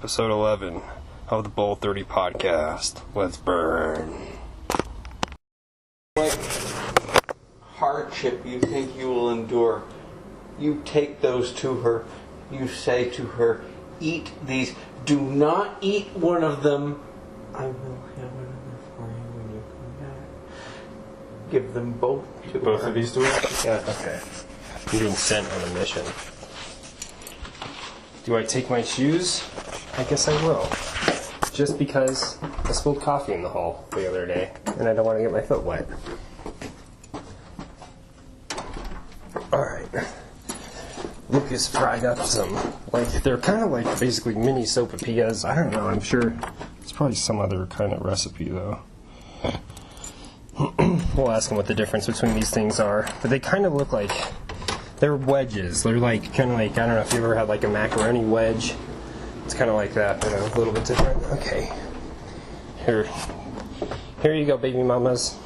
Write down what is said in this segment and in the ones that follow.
episode 11 of the Bowl30 podcast. Let's burn. What hardship you think you will endure, you take those to her. You say to her, eat these. Do not eat one of them. I will have another for you when you come back. Give them both to her. Both of these to her? Yeah. Okay. I'm being sent on a mission. Do I take my shoes? I guess I will. Just because I spilled coffee in the hall the other day, and I don't want to get my foot wet. Alright. Lucas fried up some, they're kind of like basically mini sopapillas. I don't know, I'm sure it's probably some other kind of recipe though. We'll ask him what the difference between these things are. But they kind of look like, they're wedges. They're like, kind of like, I don't know if you ever had like a macaroni wedge. It's kind of like that, but a little bit different. Okay. Here you go, baby mamas.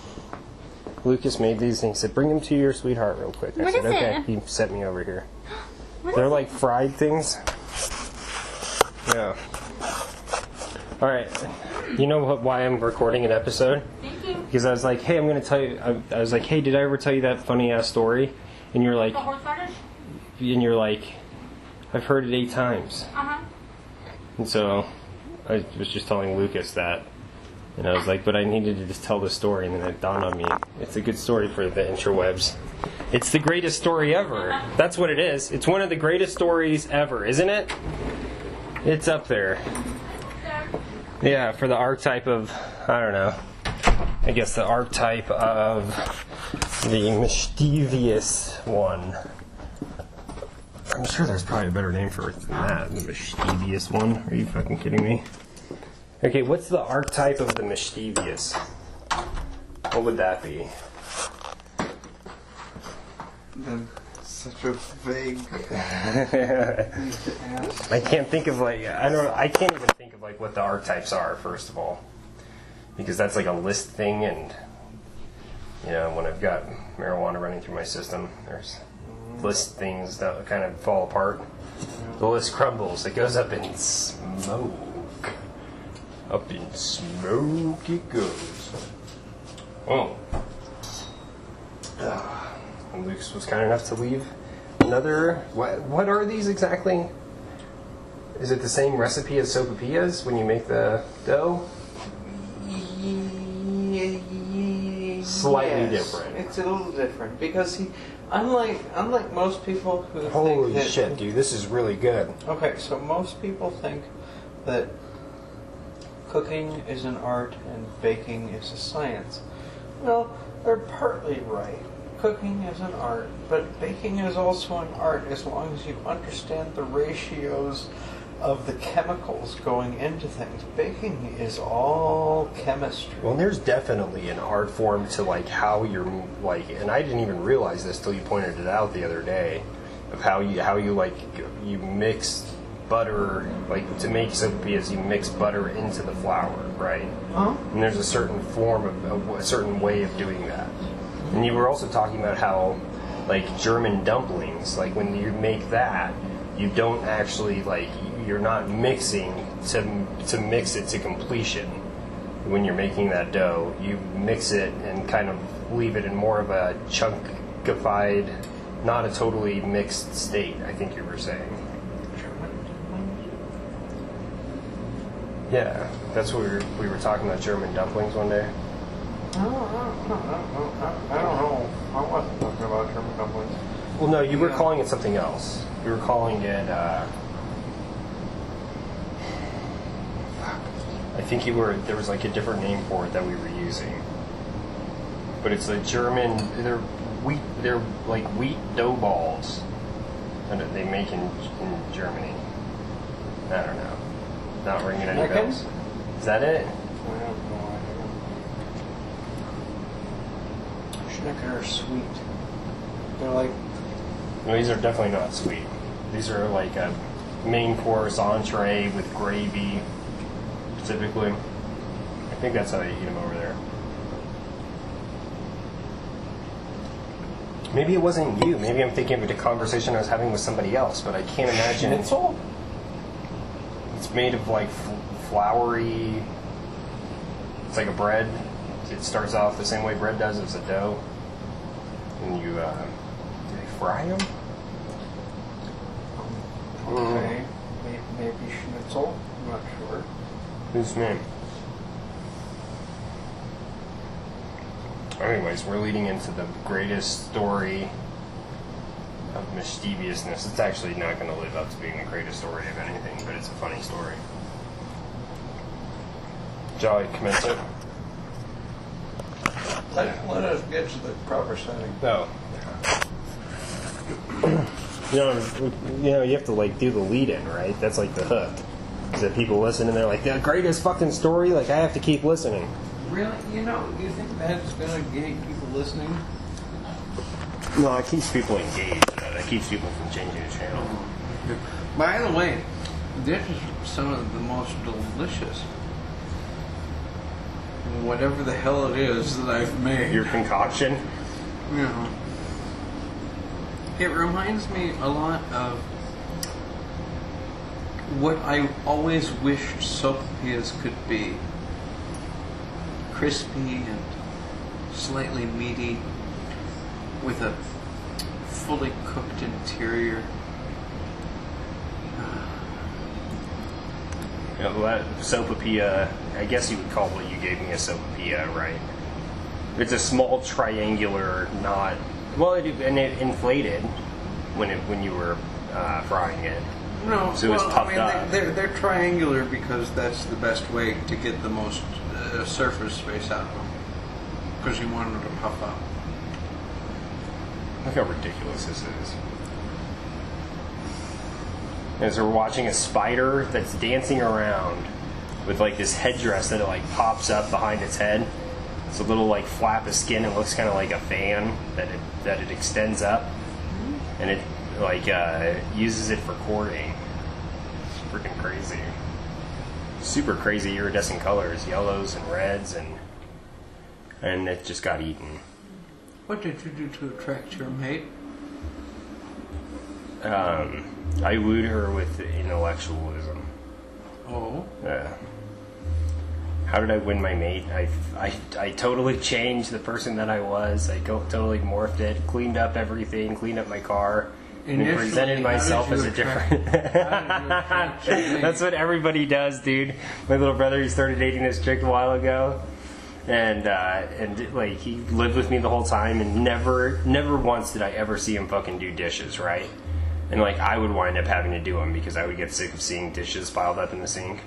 Lucas made these things. He said, bring them to your sweetheart real quick. I said, okay. He sent me over here. They're like fried things. Yeah. Alright. You know why I'm recording an episode? Thank you. Because I was like, hey, I'm going to tell you. I was like, hey, did I ever tell you that funny ass story? And you're like, I've heard it 8 times. Uh-huh. And so I was just telling Lucas that. And I was like, but I needed to just tell the story. And then it dawned on me, it's a good story for the interwebs. It's the greatest story ever. That's what it is. It's one of the greatest stories ever, isn't it? It's up there. Yeah, for the archetype of, I don't know. I guess the archetype of the mischievous one. I'm sure there's probably a better name for it than that. The mischievous one. Are you fucking kidding me? Okay, what's the archetype of the mischievous? What would that be? Such a vague. I can't think of I can't even think of what the archetypes are, first of all. Because that's like a list thing, and when I've got marijuana running through my system, there's list things that kind of fall apart. The list crumbles. It goes up in smoke. Up in smoke it goes. Oh. And Lucas was kind enough to leave another. What are these exactly? Is it the same recipe as sopapillas when you make the dough? Slightly different. It's a little different because unlike most people who Holy think that, shit, dude, this is really good. Okay, so most people think that cooking is an art and baking is a science. Well, they're partly right. Cooking is an art, but baking is also an art as long as you understand the ratios of the chemicals going into things. Baking is all chemistry. Well, there's definitely an art form to how you're and I didn't even realize this till you pointed it out the other day, of how you mix butter, to make sopapillas, you mix butter into the flour, right? Huh? And there's a certain form of a certain way of doing that. And you were also talking about how, German dumplings, when you make that, you don't actually, you're not mixing to mix it to completion. When you're making that dough, you mix it and kind of leave it in more of a chunkified, not a totally mixed state, I think you were saying. Yeah, that's what we were talking about, German dumplings one day. I don't know. I wasn't talking about German dumplings. Well, no, you were calling it something else. You were calling it, I think there was a different name for it that we were using. But it's a German, they're wheat dough balls that they make in Germany. I don't know. Not ringing any bells. Is that it? I have no idea. Schnecker are sweet. They're No, these are definitely not sweet. These are a main course entree with gravy, typically. I think that's how they eat them over there. Maybe it wasn't you. Maybe I'm thinking of a conversation I was having with somebody else, but I can't imagine. Schnitzel? It's It's made of like floury. It's like a bread. It starts off the same way bread does. It's a dough, and you do they fry them? Okay, maybe schnitzel. I'm not sure. Who's me? Anyways, we're leading into the greatest story of mischievousness. It's actually not going to live up to being the greatest story of anything, but it's a funny story. Shall I commence it? Let us get to the proper setting. No. You have to like do the lead in, right? That's like the hook. Is that people listen and they're like, the greatest fucking story? Like, I have to keep listening. Really? You think that's going to get people listening? No, it keeps people engaged. That keeps people from changing the channel. By the way, this is some of the most delicious, whatever the hell it is that I've made. Your concoction? Yeah. It reminds me a lot of what I always wished sopapillas could be. Crispy and slightly meaty, with a fully cooked interior. That sopapilla, I guess you would call what you gave me a sopapilla, right? It's a small triangular, not and it inflated when you were frying it. No, so it was puffed up. They're triangular because that's the best way to get the most surface space out of them. Because you want them to puff up. Look how ridiculous this is. As we're watching a spider that's dancing around with like this headdress that it like pops up behind its head. It's a little like flap of skin. It looks kind of like a fan that it extends up, and it like uses it for courting. It's freaking crazy. Super crazy iridescent colors, yellows and reds, and it just got eaten. What did you do to attract your mate? I wooed her with intellectualism. Oh. Yeah. How did I win my mate? I totally changed the person that I was. I totally morphed it, cleaned up everything, cleaned up my car, and presented myself as a different. That's what everybody does, dude. My little brother, he started dating this chick a while ago, and like he lived with me the whole time, and never once did I ever see him fucking do dishes, right? And like I would wind up having to do them because I would get sick of seeing dishes piled up in the sink.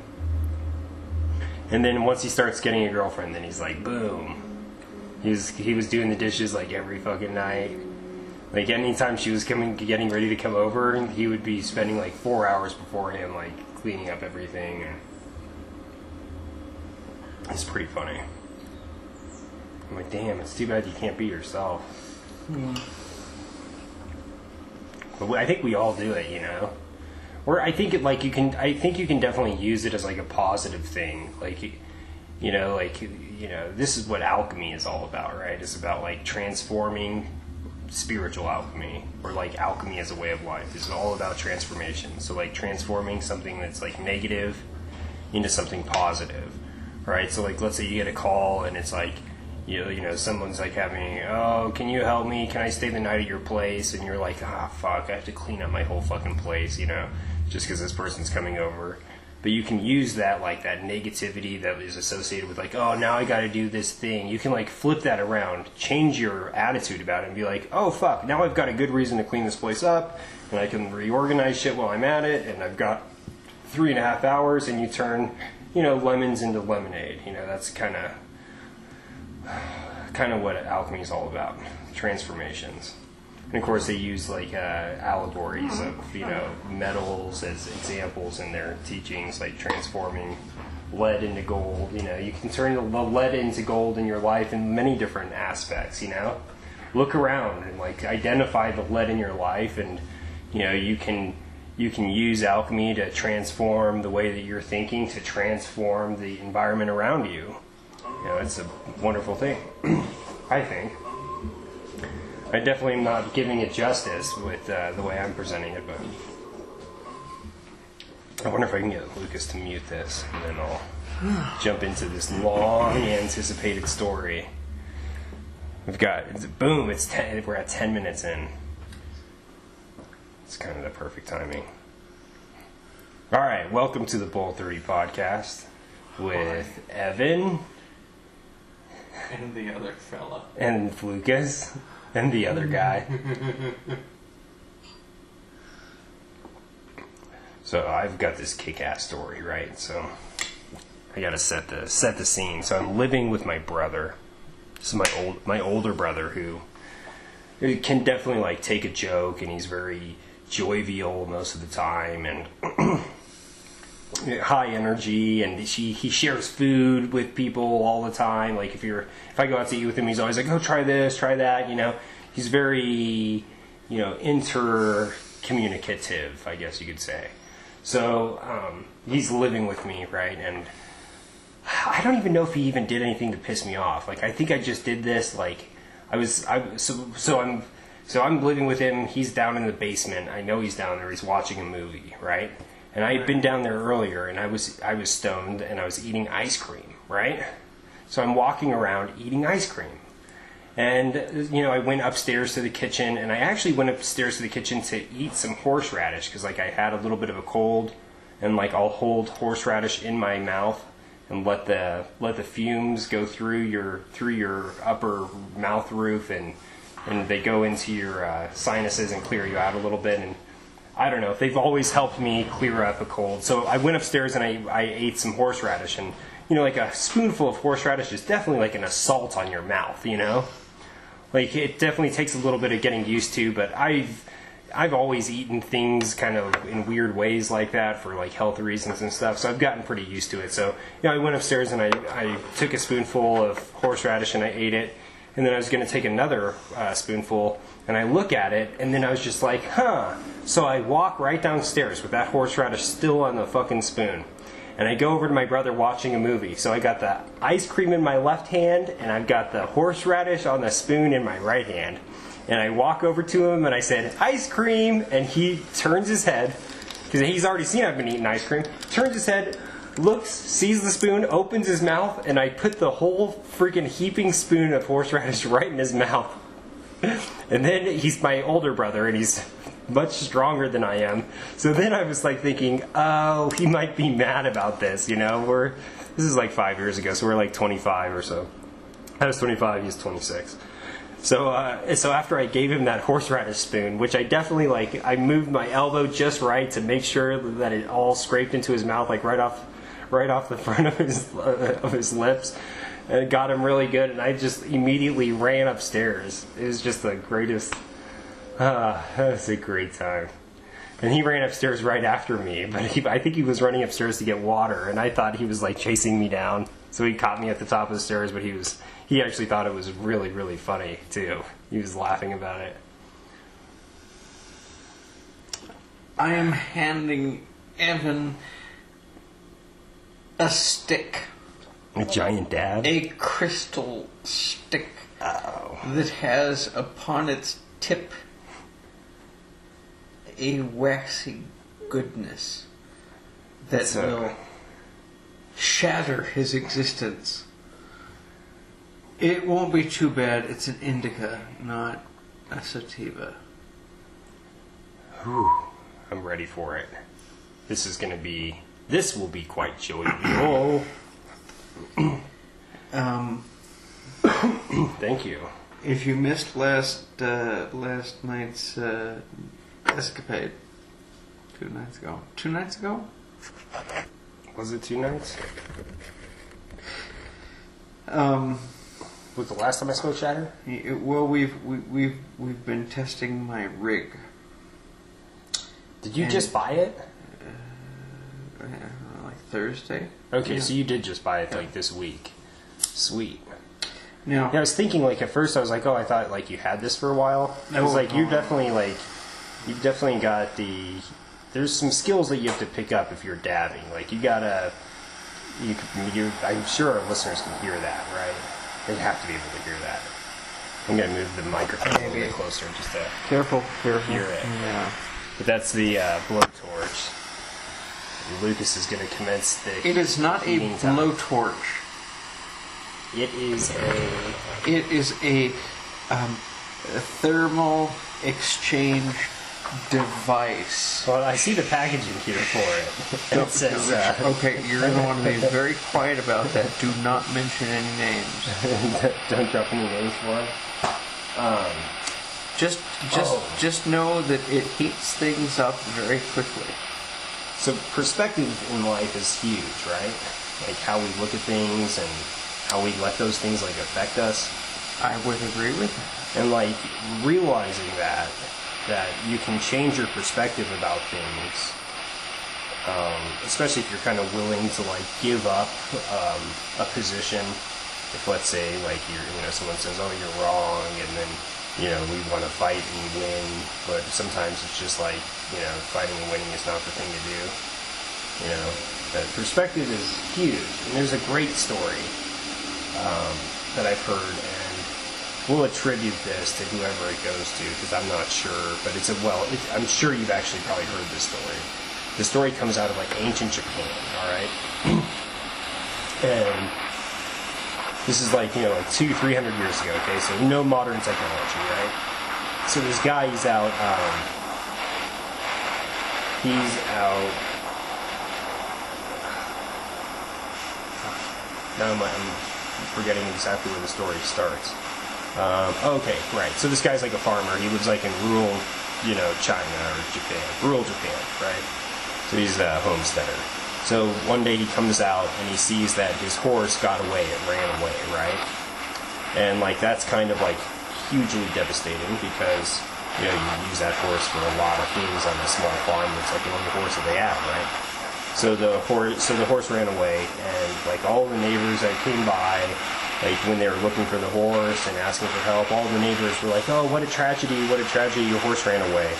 And then once he starts getting a girlfriend, then he's like, boom. He was doing the dishes like every fucking night. Like anytime she was getting ready to come over, he would be spending like 4 hours beforehand, like cleaning up everything. And it's pretty funny. I'm like, damn, it's too bad you can't be yourself. But I think we all do it, Or I think it like you can. I think you can definitely use it as like a positive thing. Like, this is what alchemy is all about, right? It's about like transforming spiritual alchemy, or like alchemy as a way of life. It's all about transformation. So like transforming something that's like negative into something positive, right? So like let's say you get a call and it's like. Someone's like having, oh, can you help me? Can I stay the night at your place? And you're like, fuck, I have to clean up my whole fucking place, just because this person's coming over. But you can use that, like, that negativity that is associated with, like, oh, now I gotta do this thing. You can, like, flip that around, change your attitude about it, and be like, oh, fuck, now I've got a good reason to clean this place up, and I can reorganize shit while I'm at it, and I've got 3.5 hours, and you turn, lemons into lemonade. That's kind of what alchemy is all about, transformations. And of course they use like allegories of metals as examples in their teachings, like transforming lead into gold. You can turn the lead into gold in your life in many different aspects. Look around and like identify the lead in your life, and you can use alchemy to transform the way that you're thinking, to transform the environment around you. It's a wonderful thing, I think. I definitely am not giving it justice with the way I'm presenting it, but I wonder if I can get Lucas to mute this, and then I'll jump into this long anticipated story. We're at 10 minutes in. It's kind of the perfect timing. All right, welcome to the Bowl30 podcast with Evan. And the other fella. And Lucas. And the other guy. So I've got this kick-ass story, right? So I gotta set the scene. So I'm living with my brother. This is my older brother who can definitely like take a joke, and he's very jovial most of the time, and high energy, and he shares food with people all the time. Like if I go out to eat with him, he's always like, "Oh, try this, try that." He's very intercommunicative, I guess you could say. So he's living with me, right? And I don't even know if he even did anything to piss me off. Like I think I just did this. Like I'm living with him. He's down in the basement. I know he's down there. He's watching a movie, right? And I had been down there earlier, and I was stoned, and I was eating ice cream, right? So I'm walking around eating ice cream. And, I went upstairs to the kitchen, and I actually went upstairs to the kitchen to eat some horseradish, because, I had a little bit of a cold, and, I'll hold horseradish in my mouth and let the fumes go through your upper mouth roof, and they go into your sinuses and clear you out a little bit, and I don't know. They've always helped me clear up a cold. So I went upstairs and I ate some horseradish, and, a spoonful of horseradish is definitely like an assault on your mouth, Like, it definitely takes a little bit of getting used to, but I've always eaten things kind of in weird ways like that for, health reasons and stuff, so I've gotten pretty used to it. So, I went upstairs and I took a spoonful of horseradish and I ate it, and then I was going to take another spoonful, and I look at it, and then I was just like, huh. So I walk right downstairs with that horseradish still on the fucking spoon. And I go over to my brother watching a movie. So I got the ice cream in my left hand, and I've got the horseradish on the spoon in my right hand. And I walk over to him, and I said, "Ice cream!" And he turns his head, because he's already seen I've been eating ice cream, turns his head, looks, sees the spoon, opens his mouth, and I put the whole freaking heaping spoon of horseradish right in his mouth. And then he's my older brother, and he's much stronger than I am. So then I was thinking, oh, he might be mad about this, This is 5 years ago, so we're 25 or so. I was 25, he's 26. So after I gave him that horseradish spoon, which I definitely I moved my elbow just right to make sure that it all scraped into his mouth, right off the front of his lips. And it got him really good, and I just immediately ran upstairs. It was just the greatest. That was a great time. And he ran upstairs right after me, but I think he was running upstairs to get water, and I thought he was chasing me down. So he caught me at the top of the stairs, but he actually thought it was really, really funny too. He was laughing about it. I am handing Evan a stick. A giant dad? A crystal stick. Oh. That has upon its tip a waxy goodness that will shatter his existence. It won't be too bad. It's an indica, not a sativa. Whew. I'm ready for it. This will be quite joyful. Thank you. If you missed last night's escapade, 2 nights ago. 2 nights ago? Was it 2 nights? Was the last time I smoked shatter? Well, we've been testing my rig. Did you just buy it? Thursday. Okay, yeah. So you did just buy it this week. Sweet. Now, I was thinking at first I was oh, I thought you had this for a while. I was you've definitely got there's some skills that you have to pick up if you're dabbing. I'm sure our listeners can hear that, right? They have to be able to hear that. I'm gonna move the microphone a little bit closer just to careful. hear it. Yeah. But that's the blowtorch. Lucas is going to commence the. It is not a heating time. blowtorch. It is a. It is a thermal exchange device. Well, I see the packaging here for it. It says. Okay, you're going to want to be very quiet about that. Do not mention any names. Don't drop any names for it. Just know that it heats things up very quickly. So perspective in life is huge, right? Like how we look at things and how we let those things like affect us. I would agree with that. And like realizing that you can change your perspective about things, especially if you're kind of willing to like give up a position. If let's say like someone says, "Oh, you're wrong," and then we want to fight and win, but sometimes it's just like fighting and winning is not the thing to do. That perspective is huge. And there's a great story that I've heard, and we'll attribute this to whoever it goes to because I'm not sure, but I'm sure you've actually probably heard this story. The story comes out of like ancient Japan, all right, and this is like 200-300 years ago. Okay, so no modern technology, right? So this guy, he's out. Now I'm forgetting exactly where the story starts. Okay, right. So this guy's like a farmer. He lives like in rural, China or Japan, rural Japan, right? So he's a homesteader. So one day he comes out and he sees that his horse got away. It ran away, right? And like that's kind of like hugely devastating because you use that horse for a lot of things on a small farm. That's like the only horse that they have, right? So the horse ran away, and like all the neighbors that came by, like when they were looking for the horse and asking for help, all the neighbors were like, "Oh, what a tragedy! What a tragedy! Your horse ran away."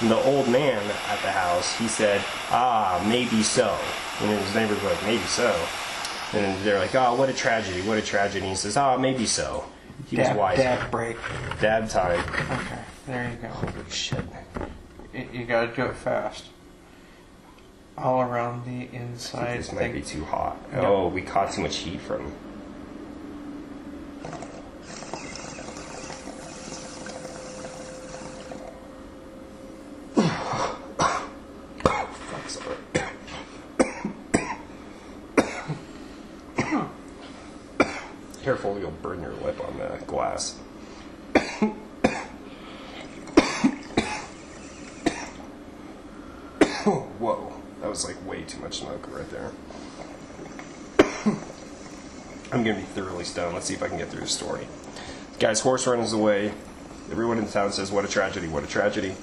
And the old man at the house, he said, maybe so. And his neighbors were like, maybe so. And they're like, oh, what a tragedy, what a tragedy. And he says, maybe so. He was wise. Dab break. Dab time. Okay, there you go. Holy shit. You gotta do it fast. All around the inside. This might be too hot. No. Oh, we caught too much heat from Careful, you'll burn your lip on the glass. Whoa, that was like way too much smoke right there. I'm gonna be thoroughly stoned. Let's see if I can get through the story. The guy's horse runs away. Everyone in town says, what a tragedy, what a tragedy.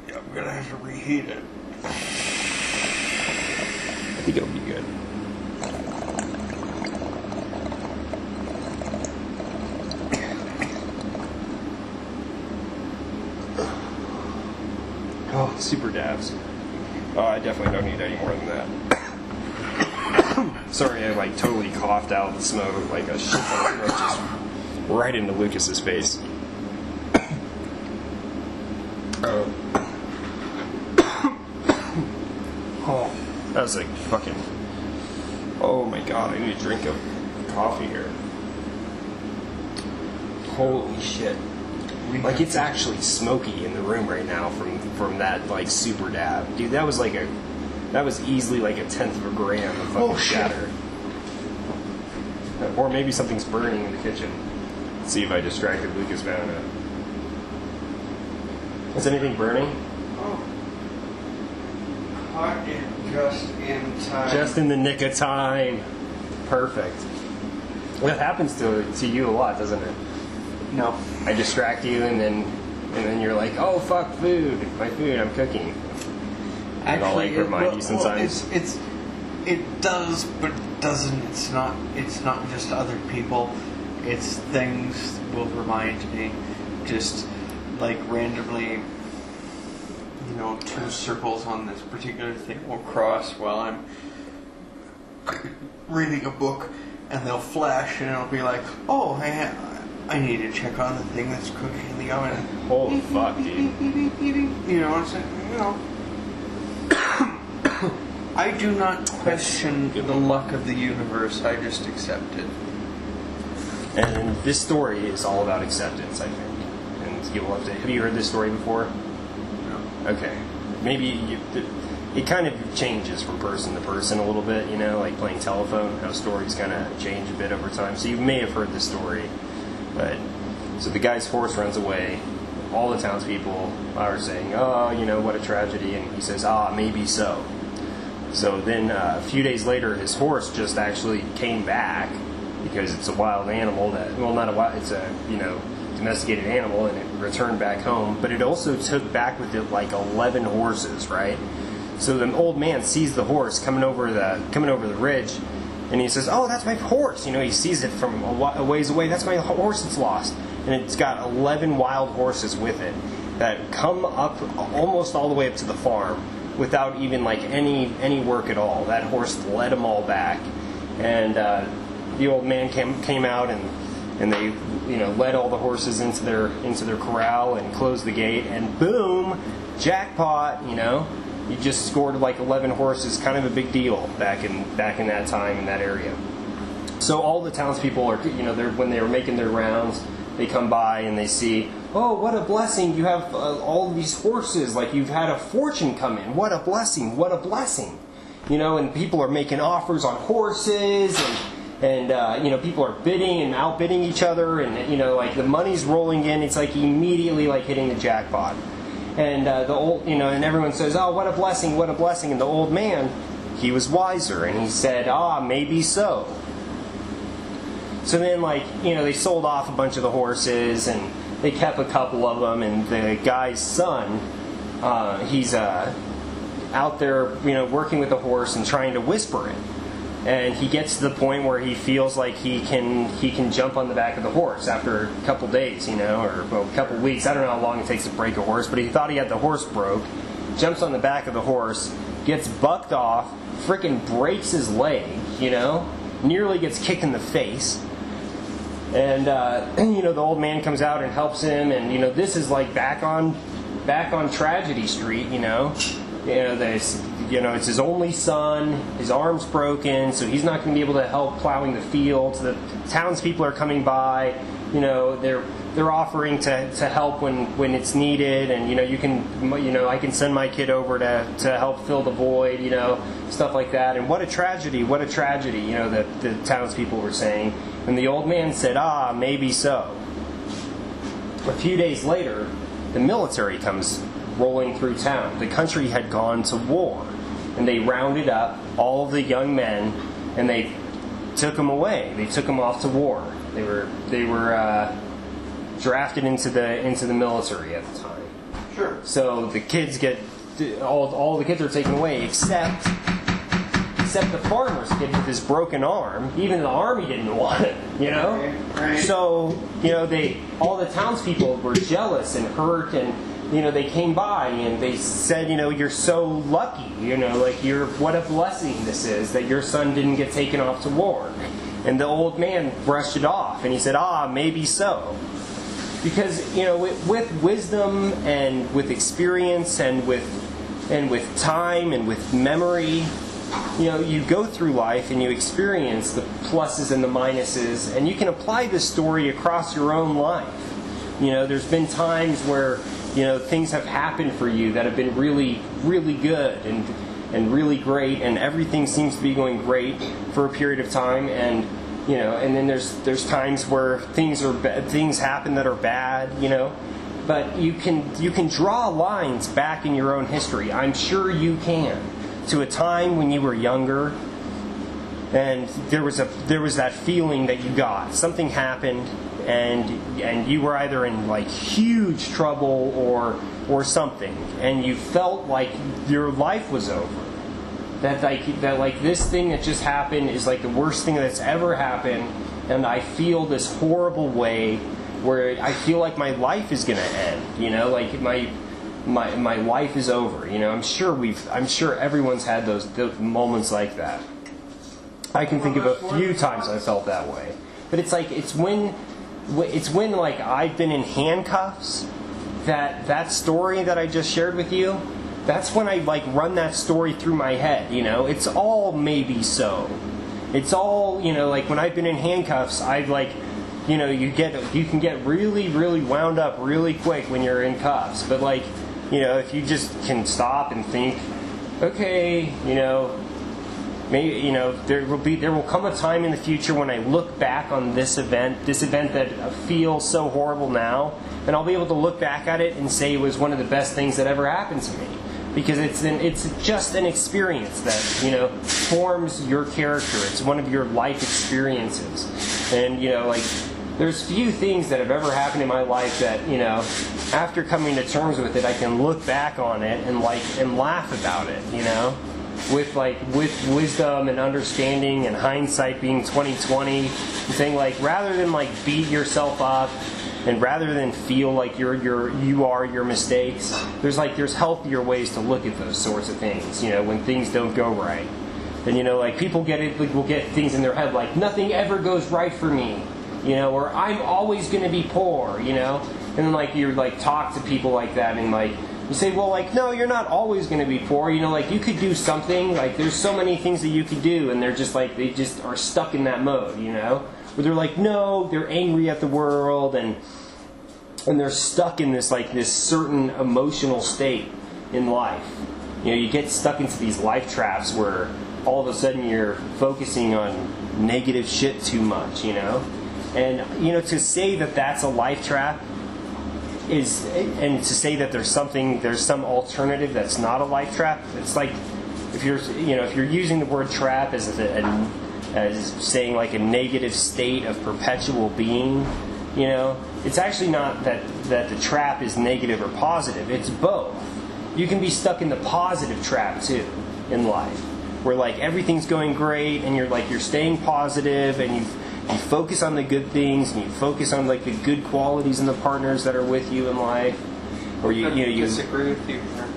Yeah, I'm gonna have to reheat it. I think it'll be good. Oh, super dabs. Oh, I definitely don't need any more than that. Sorry, I like totally coughed out the smoke like a shit ton of smoke just right into Lucas's face. Oh, that was like fucking. Oh my god, I need a drink of coffee here. Holy shit. Like it's actually smoky in the room right now from that like super dab. Dude, that was easily like 1/10 of a gram of fucking shatter. Or maybe something's burning in the kitchen. Let's see if I distracted Lucas found it. Is anything burning? Oh. Caught it just in time. Just in the nick of time. Perfect. That happens to you a lot, doesn't it? No. I distract you and then you're like, oh fuck, food, my food, I'm cooking. And I'll like remind you sometimes. It does, but it doesn't. It's not just other people. It's things will remind me. Just like randomly, two circles on this particular thing will cross while I'm reading a book, and they'll flash, and it'll be like, oh, I need to check on the thing that's cooking in the oven. Holy fuck, dude. You know what I'm saying? You know. I do not question the luck of the universe. I just accept it. And this story is all about acceptance, I think. And you'll have to. Have you heard this story before? No. Okay. Maybe it kind of changes from person to person a little bit, you know, like playing telephone, how stories kind of change a bit over time. So you may have heard this story, but so the guy's horse runs away. All the townspeople are saying, "Oh, you know, what a tragedy," and he says, "Ah, maybe so." So then a few days later, his horse just actually came back because it's a wild animal that, well, not a wild, it's a, you know, domesticated animal, and it returned back home. But it also took back with it like 11 horses, right? So the old man sees the horse coming over the ridge, and he says, "Oh, that's my horse." You know, he sees it from a ways away. "That's my horse that's lost." And it's got 11 wild horses with it that come up almost all the way up to the farm without even like any work at all. That horse led them all back, and the old man came out and they, you know, led all the horses into their corral and closed the gate, and boom, jackpot. You know, you just scored like 11 horses. Kind of a big deal back in that time in that area. So all the townspeople are, you know, when they were making their rounds, they come by and they see, "Oh, what a blessing! You have all these horses. Like you've had a fortune come in. What a blessing! What a blessing!" You know, and people are making offers on horses, and you know, people are bidding and outbidding each other, and you know, like the money's rolling in. It's like immediately like hitting the jackpot, and the old, you know, and everyone says, "Oh, what a blessing! What a blessing!" And the old man, he was wiser, and he said, "Ah, maybe so." So then, like, you know, they sold off a bunch of the horses, and they kept a couple of them, and the guy's son, he's out there, you know, working with the horse and trying to whisper it. And he gets to the point where he feels like he can jump on the back of the horse after a couple days, you know, or well, a couple weeks. I don't know how long it takes to break a horse, but he thought he had the horse broke, jumps on the back of the horse, gets bucked off, freaking breaks his leg, you know, nearly gets kicked in the face. And you know, the old man comes out and helps him, and you know, this is like back on Tragedy Street, you know, there's, you know, it's his only son, his arm's broken, so he's not going to be able to help plowing the fields. The townspeople are coming by, you know, they're offering to help when it's needed, and you know, I can send my kid over to help fill the void, you know, stuff like that. And what a tragedy, you know, the townspeople were saying. And the old man said, "Ah, maybe so." A few days later, the military comes rolling through town. The country had gone to war, and they rounded up all of the young men, and they took them away. They took them off to war. They were drafted into the military at the time. Sure. So the kids all the kids are taken away except the farmer's kid with his broken arm. Even the army didn't want it, you know. Right. So you know, all the townspeople were jealous and hurt, and you know, they came by and they said, you know, "You're so lucky, you know, like what a blessing this is that your son didn't get taken off to war." And the old man brushed it off, and he said, "Ah, maybe so." Because, you know, with wisdom and with experience and with time and with memory, you know, you go through life and you experience the pluses and the minuses, and you can apply this story across your own life. You know, there's been times where, you know, things have happened for you that have been really, really good and really great, and everything seems to be going great for a period of time, and you know, and then there's times where things happen that are bad, you know. But you can draw lines back in your own history. I'm sure you can, to a time when you were younger, and there was that feeling that you got. Something happened, and you were either in like huge trouble or something, and you felt like your life was over. That this thing that just happened is like the worst thing that's ever happened, and I feel this horrible way where I feel like my life is going to end. You know, like my life is over. You know, I'm sure everyone's had those moments like that. I can think of a few times I felt that way. But it's like, it's when it's when like I've been in handcuffs, that story that I just shared with you, that's when I like run that story through my head, you know. It's all maybe so. It's all, you know, like when I've been in handcuffs, I've like, you know, you can get really, really wound up really quick when you're in cuffs. But like, you know, if you just can stop and think, okay, you know, maybe, you know, there will come a time in the future when I look back on this event that feels so horrible now, and I'll be able to look back at it and say it was one of the best things that ever happened to me, because it's just an experience that, you know, forms your character. It's one of your life experiences, and you know, like, there's few things that have ever happened in my life that, you know, after coming to terms with it, I can look back on it and laugh about it, you know, with wisdom and understanding and hindsight being 20/20, and saying like, rather than like beat yourself up and rather than feel like you are your mistakes, there's healthier ways to look at those sorts of things, you know, when things don't go right. And you know, like, people will get things in their head like, nothing ever goes right for me, you know, or I'm always going to be poor, you know. And then like you like talk to people like that, and like you say, well, like, no, you're not always going to be poor, you know, like you could do something, like there's so many things that you could do, and they're just like, they just are stuck in that mode, you know, where they're like, no, they're angry at the world, and they're stuck in this like this certain emotional state in life. You know, you get stuck into these life traps where all of a sudden you're focusing on negative shit too much, you know. And, you know, to say that that's a life trap and to say that there's some alternative that's not a life trap, it's like, if you're using the word trap as saying like a negative state of perpetual being, you know, it's actually not that the trap is negative or positive. It's both. You can be stuck in the positive trap too in life, where like everything's going great and you're staying positive, and you focus on the good things, and you focus on like the good qualities in the partners that are with you in life. Or you disagree with you here.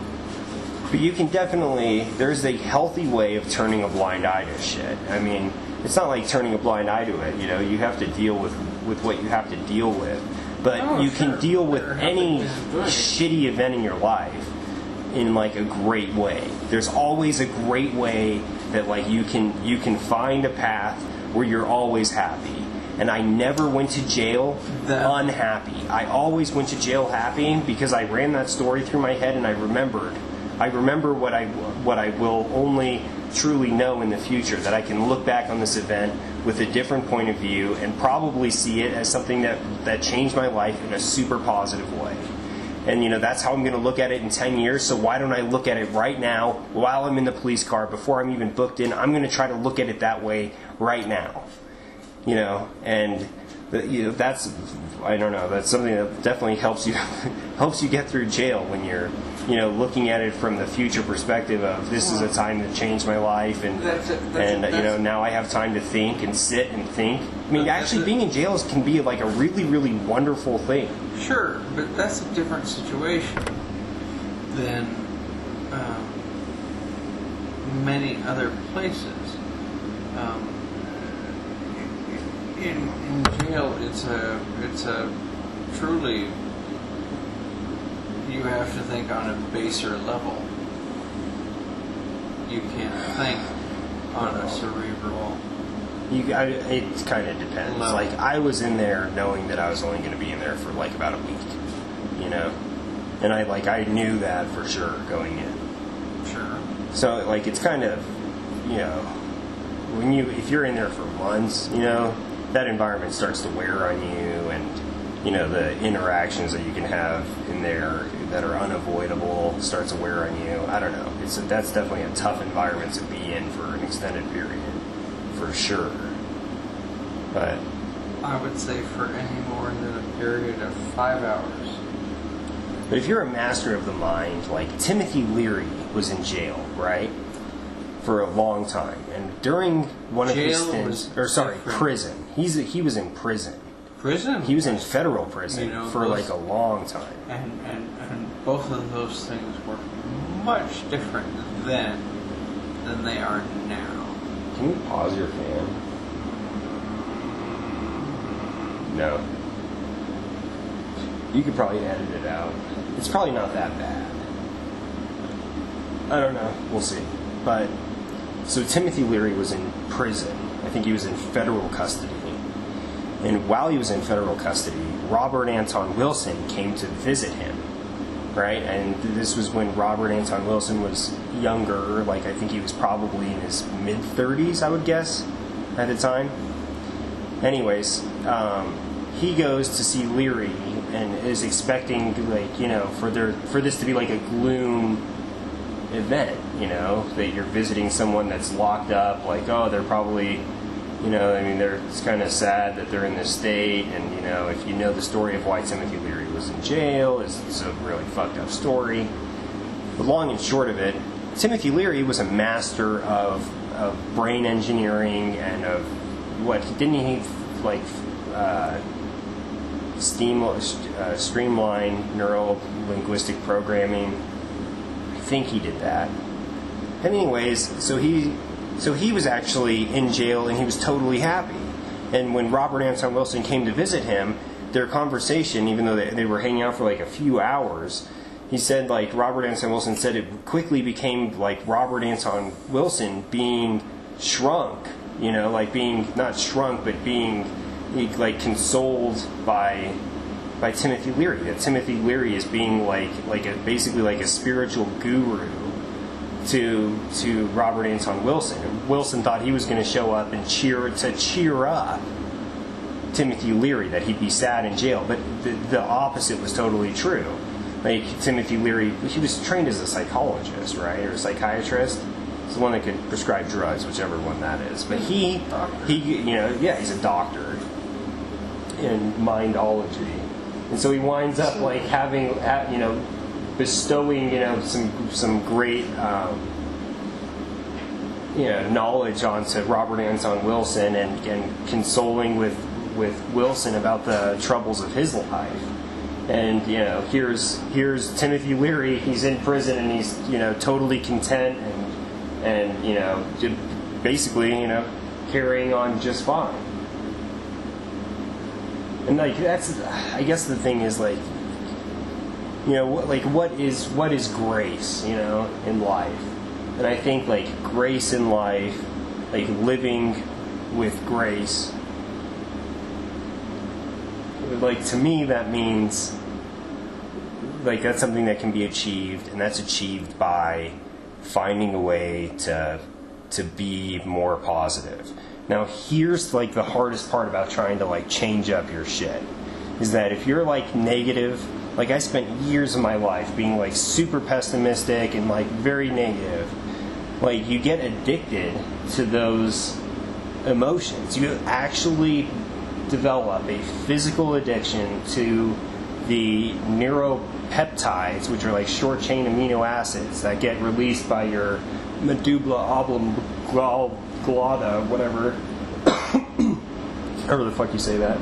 But you can definitely, there's a healthy way of turning a blind eye to shit. I mean, it's not like turning a blind eye to it, you know, you have to deal with what you have to deal with. But you can deal with any shitty event in your life in like a great way. There's always a great way that like you can find a path where you're always happy. And I never went to jail unhappy. I always went to jail happy, because I ran that story through my head, and I remember what I will only truly know in the future, that I can look back on this event with a different point of view and probably see it as something that changed my life in a super positive way. And, you know, that's how I'm going to look at it in 10 years, so why don't I look at it right now while I'm in the police car, before I'm even booked in? I'm going to try to look at it that way right now. You know, and that's, I don't know, that's something that definitely helps you get through jail, when you're, you know, looking at it from the future perspective of, this is a time that changed my life, and you know, now I have time to think and sit and think. I mean, actually being in jail can be like a really, really wonderful thing. Sure, but that's a different situation than many other places. In jail, it's a truly, you have to think on a baser level. You can't think on a cerebral. It kind of depends. level. Like, I was in there knowing that I was only going to be in there for like about a week, you know, and I knew that for sure going in. Sure. So like, it's kind of, you know, if you're in there for months, you know, that environment starts to wear on you, and you know, the interactions that you can have in there that are unavoidable starts to wear on you. I don't know. That's definitely a tough environment to be in for an extended period, for sure. But I would say for any more than a period of 5 hours. But if you're a master of the mind, like Timothy Leary was in jail, right? For a long time. And during one of his stints, prison. He was in prison. Prison? He was in federal prison, you know, for like a long time. And both of those things were much different then than they are now. Can you pause your fan? No. You could probably edit it out. It's probably not that bad. I don't know. We'll see. But, so Timothy Leary was in prison. I think he was in federal custody. And while he was in federal custody, Robert Anton Wilson came to visit him, right? And this was when Robert Anton Wilson was younger, like I think he was probably in his mid-30s, I would guess, at the time. Anyways, he goes to see Leary and is expecting, like, you know, for this to be like a gloom event, you know, that you're visiting someone that's locked up, like, oh, they're probably, you know, I mean, it's kind of sad that they're in this state, and, you know, if you know the story of why Timothy Leary was in jail, it's a really fucked up story. The long and short of it, Timothy Leary was a master of brain engineering and of streamline neuro-linguistic programming. I think he did that. Anyways, so he was actually in jail and he was totally happy. And when Robert Anton Wilson came to visit him, their conversation, even though they were hanging out for like a few hours, he said, like, Robert Anton Wilson said it quickly became like Robert Anton Wilson being shrunk, you know, like being not shrunk, but being like consoled by Timothy Leary. That Timothy Leary is being basically like a spiritual guru to Robert Anton Wilson. And Wilson thought he was going to show up and cheer up Timothy Leary, that he'd be sad in jail. But the opposite was totally true. Like, Timothy Leary, he was trained as a psychologist, right, or a psychiatrist. It's the one that could prescribe drugs, whichever one that is. But he, you know, yeah, he's a doctor in mindology, and so he winds up like having, you know, bestowing, you know, some great, you know, knowledge onto Robert Anton Wilson and consoling with Wilson about the troubles of his life. And, you know, here's Timothy Leary. He's in prison and he's, you know, totally content and you know, basically, you know, carrying on just fine. And like that's, I guess the thing is, like, you know, like what is grace, you know, in life? And I think like grace in life, like living with grace, like to me that means like that's something that can be achieved, and that's achieved by finding a way to be more positive. Now here's like the hardest part about trying to like change up your shit, is that if you're like negative, like I spent years of my life being like super pessimistic and like very negative, like you get addicted to those emotions. You actually develop a physical addiction to the neuropeptides, which are like short chain amino acids that get released by your medulla oblongata, whatever, however the fuck you say that.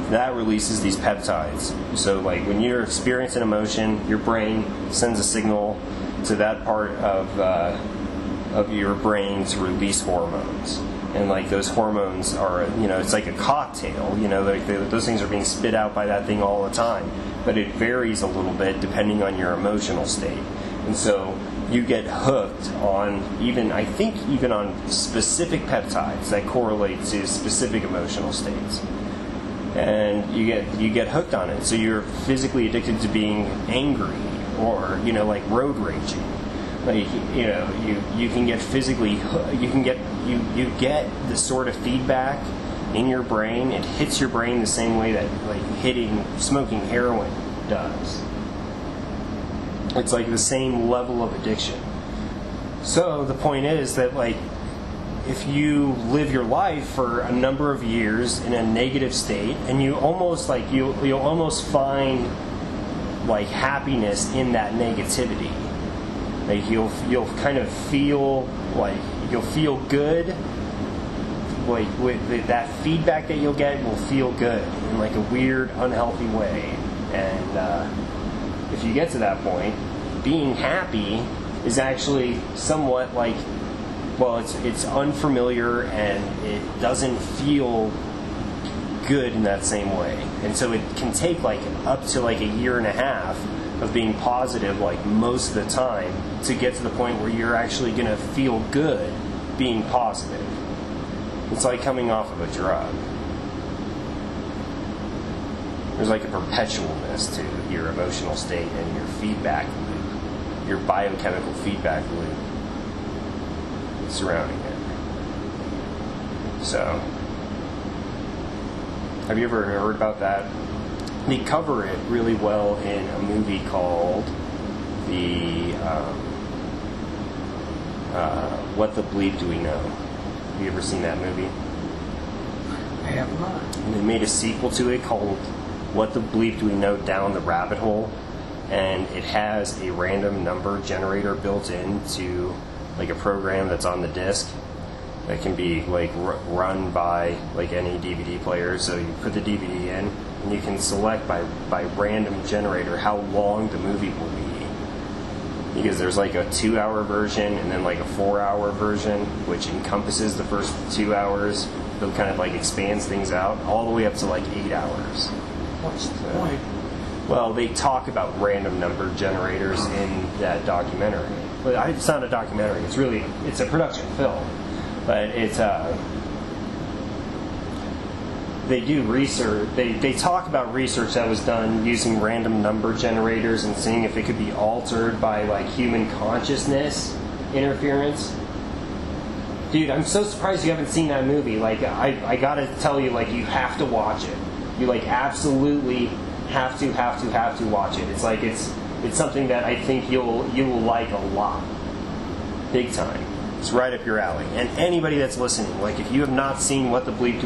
That releases these peptides. So like when you're experiencing emotion, your brain sends a signal to that part of your brain to release hormones. And like those hormones are, you know, it's like a cocktail, you know, like those things are being spit out by that thing all the time. But it varies a little bit depending on your emotional state. And so you get hooked on even on specific peptides that correlate to specific emotional states. And you get hooked on it. So you're physically addicted to being angry, or, you know, like road raging. Like, you know, you can get physically, you get the sort of feedback in your brain. It hits your brain the same way that like smoking heroin does. It's like the same level of addiction. So the point is that, like, if you live your life for a number of years in a negative state, and you almost like you'll almost find like happiness in that negativity. Like you'll kind of feel like you'll feel good. Like with that feedback that you'll get will feel good in like a weird, unhealthy way. And if you get to that point, being happy is actually somewhat like, well, it's unfamiliar and it doesn't feel good in that same way. and so it can take like up to like a year and a half of being positive like most of the time to get to the point where you're actually going to feel good being positive. It's like coming off of a drug. There's like a perpetualness to your emotional state and your feedback loop, your biochemical feedback loop surrounding it. So, have you ever heard about that? They cover it really well in a movie called What the Bleep Do We Know? Have you ever seen that movie? I have not. And they made a sequel to it called What the Bleep Do We Know? Down the Rabbit Hole, and it has a random number generator built into like a program that's on the disc that can be like run by like any DVD player. So you put the DVD in and you can select by random generator how long the movie will be, because there's like a 2-hour version and then like a 4-hour version which encompasses the first 2 hours, but kind of like expands things out all the way up to like 8 hours. What's the point? Well, they talk about random number generators in that documentary. But it's not a documentary. It's a production film. But it's they do research. They talk about research that was done using random number generators and seeing if it could be altered by like human consciousness interference. Dude, I'm so surprised you haven't seen that movie. Like, I gotta tell you, like, you have to watch it. You like absolutely have to watch it. It's like it's something that I think you will like a lot, big time. It's right up your alley. And anybody that's listening, like if you have not seen What the Bleep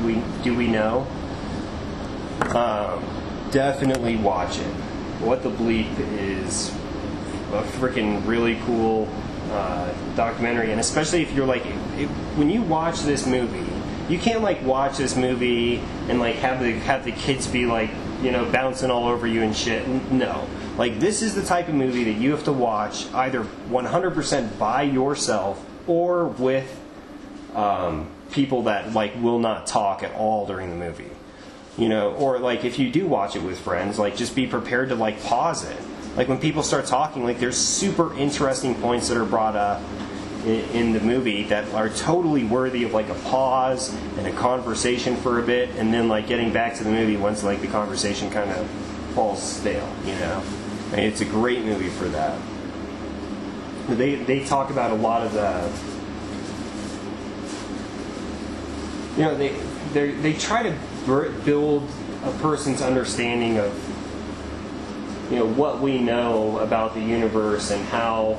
Do We Know, definitely watch it. What the Bleep is a freaking really cool documentary, and especially if you're like, when you watch this movie, you can't like watch this movie and like have the kids be like, you know, bouncing all over you and shit. No. Like, this is the type of movie that you have to watch either 100% by yourself or with people that like will not talk at all during the movie. You know, or like if you do watch it with friends, like just be prepared to like pause it. Like when people start talking, like there's super interesting points that are brought up in the movie that are totally worthy of like a pause and a conversation for a bit, and then like getting back to the movie once like the conversation kind of falls stale, you know. I mean, it's a great movie for that. They talk about a lot of the, you know, they try to build a person's understanding of, you know, what we know about the universe and how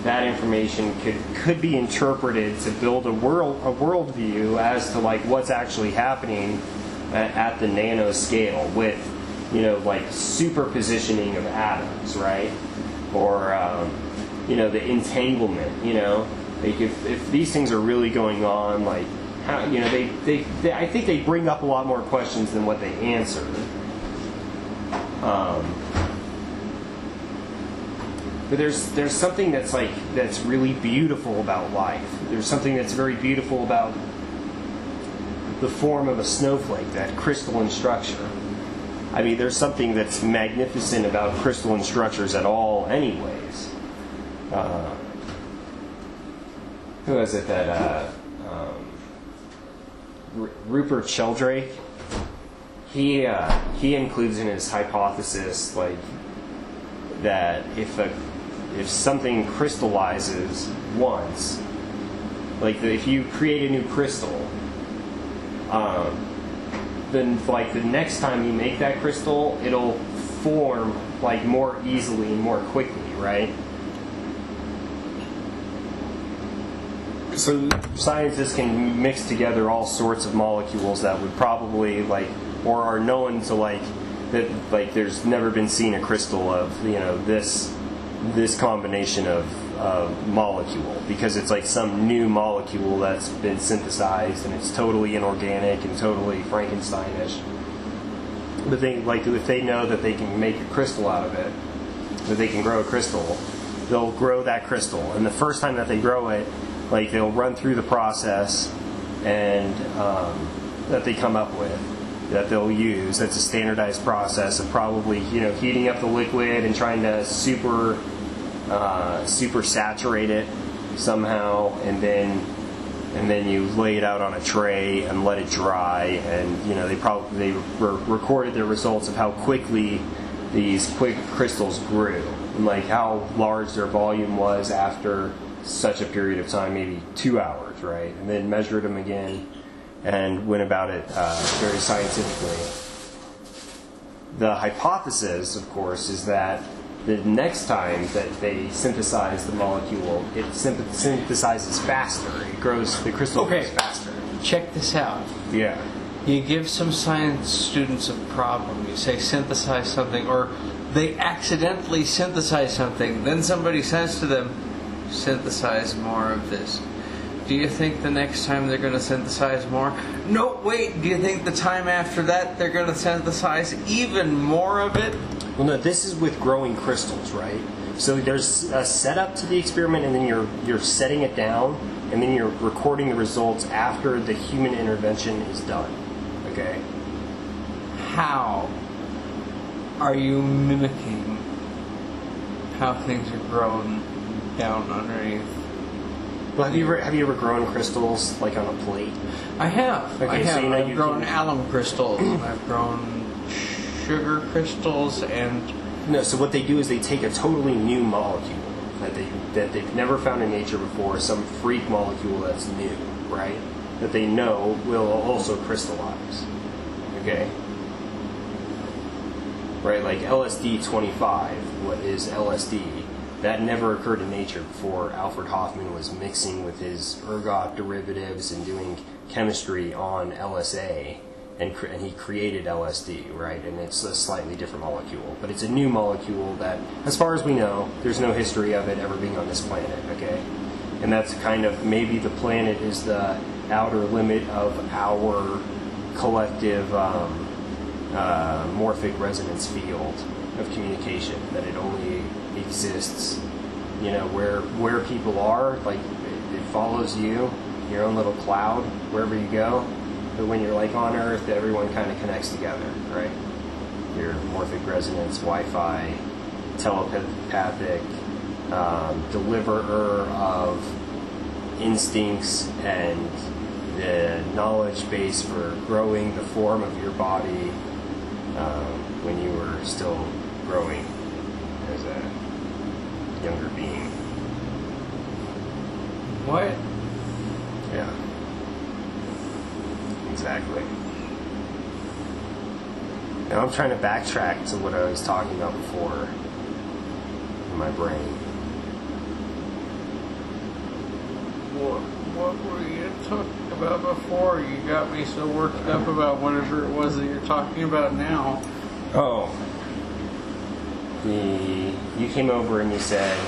that information could be interpreted to build a worldview as to like what's actually happening at the nano scale with, you know, like superpositioning of atoms, right? Or you know, the entanglement, you know, like if these things are really going on, like how, you know, they I think they bring up a lot more questions than what they answer. But there's something that's really beautiful about life. There's something that's very beautiful about the form of a snowflake, that crystalline structure. I mean, there's something that's magnificent about crystalline structures at all, anyways. Who is it that Rupert Sheldrake? He includes in his hypothesis like that if something crystallizes once, like if you create a new crystal, then like the next time you make that crystal, it'll form like more easily and more quickly, right? So scientists can mix together all sorts of molecules that would probably like, or are known to like, that like there's never been seen a crystal of, you know, this combination of molecule, because it's like some new molecule that's been synthesized and it's totally inorganic and totally Frankensteinish. But they like, if they know that they can make a crystal out of it, that they can grow a crystal, they'll grow that crystal, and the first time that they grow it, like they'll run through the process and that they come up with, that they'll use. That's a standardized process of probably, heating up the liquid and trying to super saturate it somehow, and then you lay it out on a tray and let it dry. And they recorded their results of how quickly these quick crystals grew, and like how large their volume was after such a period of time, maybe 2 hours, right? And then measured them again and went about it very scientifically. The hypothesis, of course, is that the next time that they synthesize the molecule, it synthesizes faster. It grows, the crystal grows faster. Check this out. Yeah. You give some science students a problem. You say synthesize something, or they accidentally synthesize something. Then somebody says to them, synthesize more of this. Do you think the next time they're going to synthesize more? No, wait, do you think the time after that they're going to synthesize even more of it? Well, no, this is with growing crystals, right? So there's a setup to the experiment, and then you're setting it down, and then you're recording the results after the human intervention is done. Okay? How are you mimicking how things are grown down underneath? Well, have you ever grown crystals like on a plate? I have. Okay, I have. so I've grown alum crystals. I've grown sugar crystals, and no. So what they do is they take a totally new molecule that they've never found in nature before, some freak molecule that's new, right? That they know will also crystallize. Okay. Right, like LSD-25. What is LSD? That never occurred in nature before Alfred Hoffman was mixing with his ergot derivatives and doing chemistry on LSA, and he created LSD, right? And it's a slightly different molecule, but it's a new molecule that, as far as we know, there's no history of it ever being on this planet, okay? And that's kind of, maybe the planet is the outer limit of our collective morphic resonance field of communication, that it only exists, where people are, like it follows you, your own little cloud, wherever you go. But when you're like on Earth, everyone kind of connects together, right? Your morphic resonance, Wi-Fi, telepathic, deliverer of instincts and the knowledge base for growing the form of your body when you were still growing as a younger being. What? Yeah. Exactly. Now I'm trying to backtrack to what I was talking about before in my brain. What were you talking about before? You got me so worked up about whatever it was that you're talking about now. Oh. You came over and you said,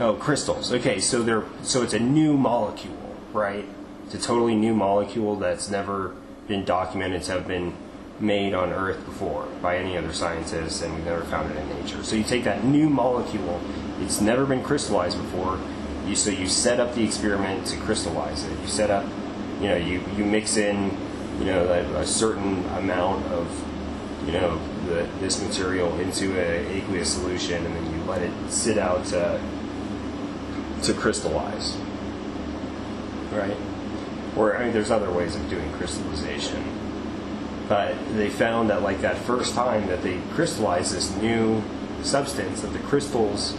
oh, crystals. Okay, so it's a new molecule, right? It's a totally new molecule that's never been documented to have been made on Earth before by any other scientists, and we've never found it in nature. So you take that new molecule, it's never been crystallized before, so you set up the experiment to crystallize it. You set up, you mix in, a certain amount of, this material into an aqueous solution, and then you let it sit out to crystallize, right? Or, there's other ways of doing crystallization. But they found that, like, that first time that they crystallized this new substance, that the crystals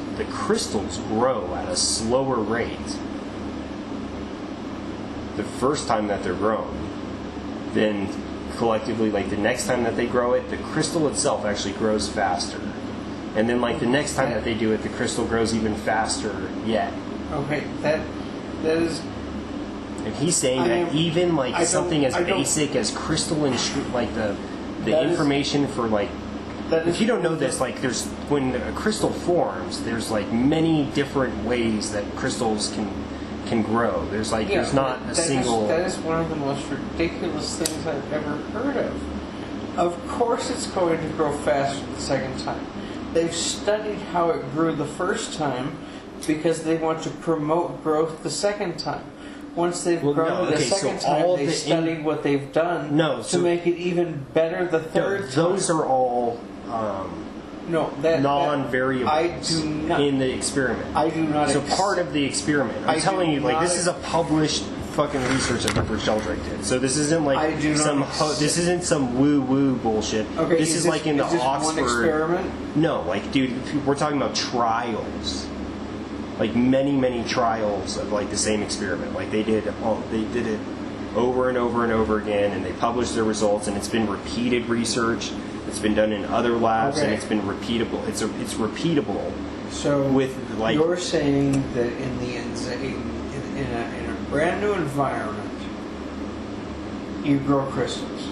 grow at a slower rate the first time that they're grown. Then, collectively, like, the next time that they grow it, the crystal itself actually grows faster. And then, like, the next time that they do it, the crystal grows even faster yet. Okay, that is... And he's saying that even like something as basic as crystalline, like the information for like, if you don't know this, like there's when a crystal forms, there's like many different ways that crystals can grow. There's like there's not a single. That is one of the most ridiculous things I've ever heard of. Of course, it's going to grow faster the second time. They've studied how it grew the first time because they want to promote growth the second time. once they've grown it the second time, they studied what they've done to make it even better the third time. Those are all non-variables in the experiment. I do not. So part of the experiment. I'm telling you, like, this is a published fucking research that Dr. Sheldrake did. So this isn't like this isn't some woo-woo bullshit. Okay, this is like in the Oxford one experiment? No, like, dude, we're talking about trials. Like many trials of like the same experiment. Like they did it over and over and over again, and they published their results, and it's been repeated research. It's been done in other labs, and it's been repeatable. It's repeatable. So with like you're saying that in a brand new environment, you grow crystals.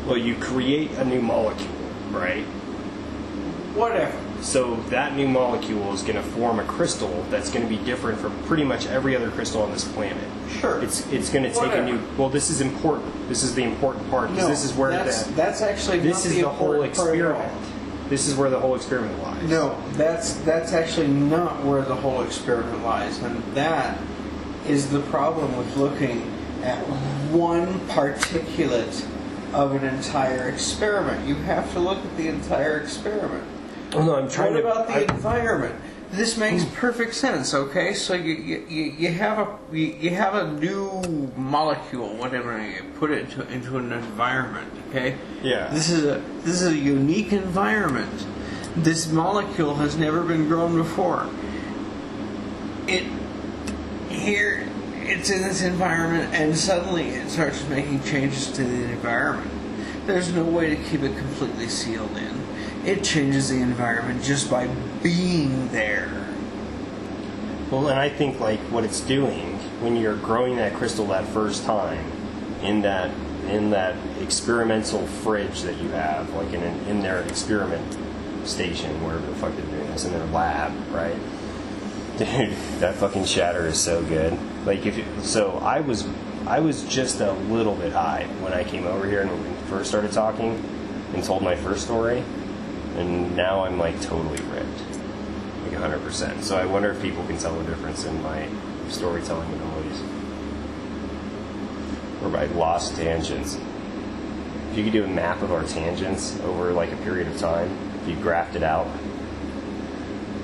Well, you create a new molecule, right? Whatever. So that new molecule is going to form a crystal that's going to be different from pretty much every other crystal on this planet. Sure. It's going to take a new. Well, this is important. This is the important part because this is where that's actually this is the whole experiment. This is where the whole experiment lies. No, that's actually not where the whole experiment lies, and that is the problem with looking at one particulate of an entire experiment. You have to look at the entire experiment. Oh, no, I'm trying What about the environment? This makes perfect sense. Okay, so you have a new molecule, whatever, you put it into an environment. Okay. Yeah. This is a unique environment. This molecule has never been grown before. It's in this environment, and suddenly it starts making changes to the environment. There's no way to keep it completely sealed in. It changes the environment just by being there. Well, and I think like what it's doing when you're growing that crystal that first time in that experimental fridge that you have, like in their experiment station, wherever the fuck they're doing this, in their lab, right? Dude, that fucking shatter is so good. Like I was just a little bit high when I came over here and when we first started talking and told my first story. And now I'm like totally ripped, like 100%. So I wonder if people can tell the difference in my storytelling abilities, or my lost tangents. If you could do a map of our tangents over like a period of time, if you graphed it out.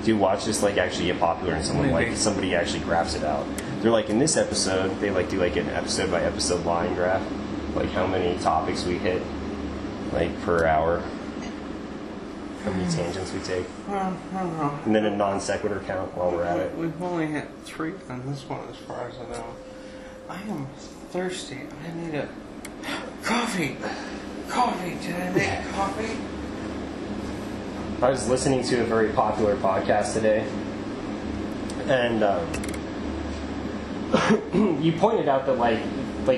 Do you watch this like actually get popular and somebody actually graphs it out? They're like in this episode, they like do like an episode by episode line graph, like how many topics we hit, like per hour. How many tangents we take. I don't know. And then a non sequitur count while we're at it. We've only hit 3 on this one as far as I know. I am thirsty. I need a coffee. Coffee. Did I make coffee? I was listening to a very popular podcast today. And you pointed out that like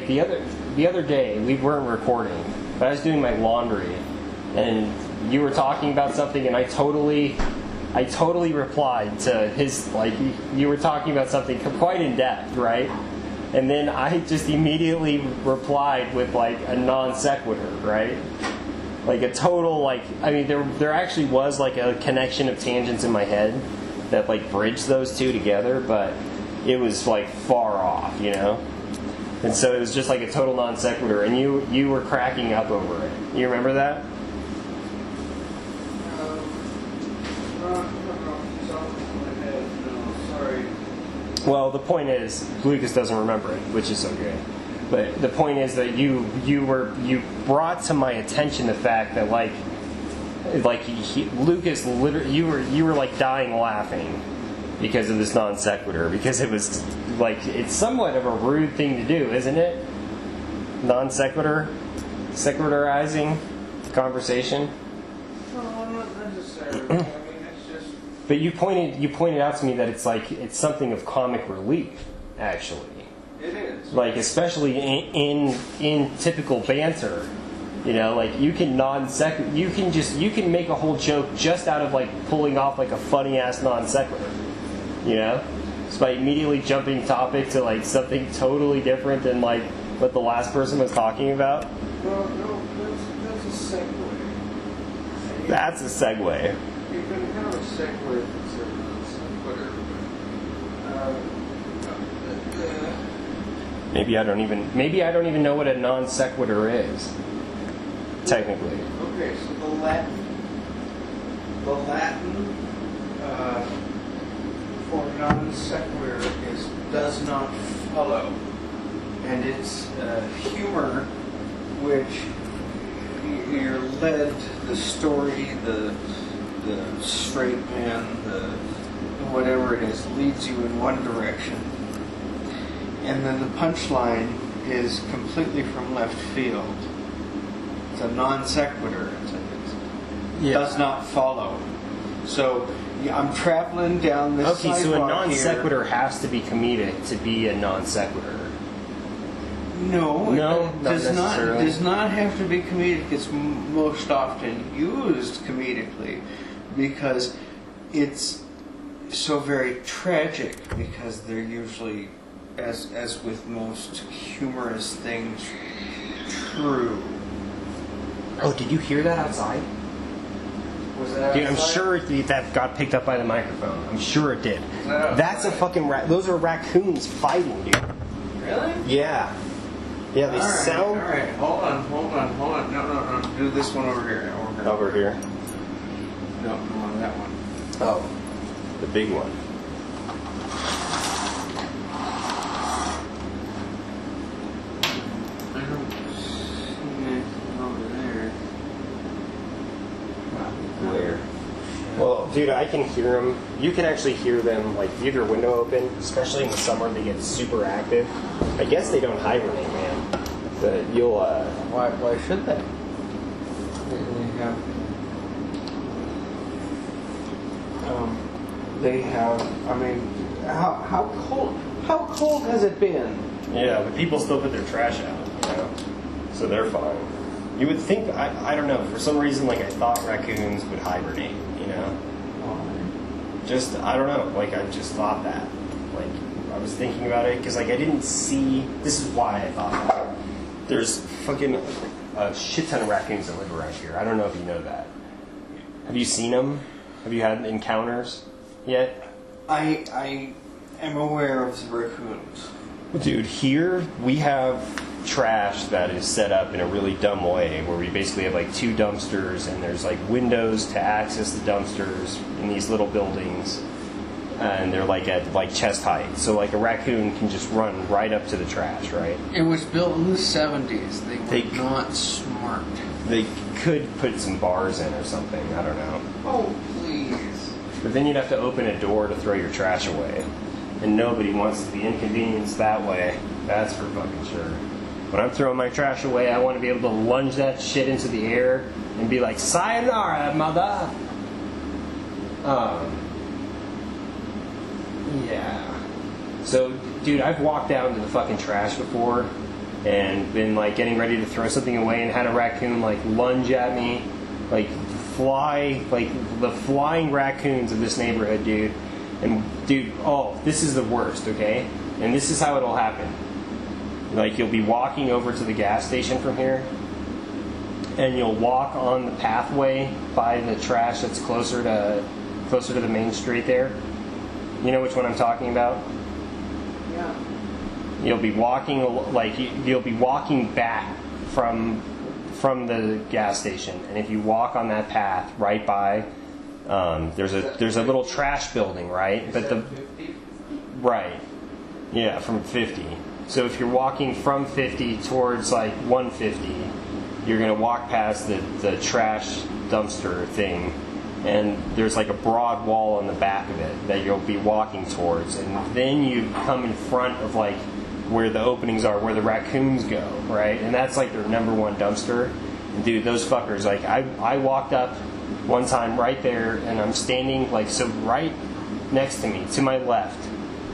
the other day we weren't recording, but I was doing my laundry and you were talking about something, and I totally replied to his, like, you were talking about something quite in depth, right? And then I just immediately replied with like a non sequitur, right? Like a total, like, I mean, there actually was like a connection of tangents in my head that like bridged those two together, but it was like far off, you know? And so it was just like a total non sequitur, and you were cracking up over it. You remember that? Well, the point is, Lucas doesn't remember it, which is okay. But the point is that you brought to my attention the fact that Lucas literally you were like dying laughing because of this non sequitur, because it was like, it's somewhat of a rude thing to do, isn't it? Non sequitur, sequiturizing conversation. No, not necessarily. But you pointed out to me that it's something of comic relief, actually. It is. Like, especially in typical banter, you know, like you can you can make a whole joke just out of like pulling off like a funny ass non sequitur, you know, just by immediately jumping topic to like something totally different than like what the last person was talking about. Well, no, that's a segue. That's a segue. You can have a segue that's a sequitur, but Maybe I don't even know what a non sequitur is. Technically. Okay, so the Latin for non sequitur is does not follow, and it's humor, which you're led the story, the straight man, the whatever it is, leads you in one direction, and then the punchline is completely from left field. It's a non sequitur. It does not follow. So I'm traveling down this sidewalk so a non sequitur here. has to be comedic to be a non sequitur. No, not necessarily. Does not have to be comedic. It's most often used comedically because it's so very tragic, because they're usually, as with most humorous things, true. Oh, did you hear that outside? Was that Dude, I'm outside? sure that got picked up by the microphone. I'm sure it did. That's a fucking those are raccoons fighting, dude. Really? Yeah. Yeah, they sound... Alright, hold on. No. Do this one over here. Over here. No, that one. Oh, the big one. I don't see anything over there. Where? Well, dude, I can hear them. You can actually hear them, like, if you have your window open, especially in the summer, they get super active. I guess they don't hibernate, man. You'll, Why should they? They have, I mean, how cold has it been? Yeah, but people still put their trash out, you know? So they're fine. You would think, I don't know, for some reason, like, I thought raccoons would hibernate, you know? Just, I don't know, like, I just thought that. Like, I was thinking about it, because, like, I didn't see, this is why I thought that. There's fucking a shit ton of raccoons that live around here. I don't know if you know that. Have you seen them? Have you had encounters yet? I am aware of the raccoons. Dude, here we have trash that is set up in a really dumb way, where we basically have like two dumpsters, and there's like windows to access the dumpsters in these little buildings, and they're like at like chest height, so like a raccoon can just run right up to the trash, right? It was built in the 70s. They were They- not smart. They could put some bars in or something, I don't know. Oh, please. But then you'd have to open a door to throw your trash away, and nobody wants to be inconvenienced that way. That's for fucking sure. When I'm throwing my trash away, I want to be able to lunge that shit into the air and be like, "Sayonara, mother." Yeah. So, dude, I've walked down to the fucking trash before and been like getting ready to throw something away and had a raccoon like lunge at me, like fly, like the flying raccoons of this neighborhood, dude. And dude, oh, this is the worst, okay? And this is how it'll happen. Like, you'll be walking over to the gas station from here, and you'll walk on the pathway by the trash that's closer to the main street there. You know which one I'm talking about? Yeah. You'll be walking you'll be walking back from the gas station, and if you walk on that path right by, there's a little trash building, right? But the 50? right, yeah, from 50. So if you're walking from 50 towards like 150, you're gonna walk past the trash dumpster thing, and there's like a broad wall on the back of it that you'll be walking towards, and then you come in front of like where the openings are, where the raccoons go, right? And that's like their number one dumpster. And dude, those fuckers, like I walked up one time right there, and I'm standing like, so right next to me, to my left,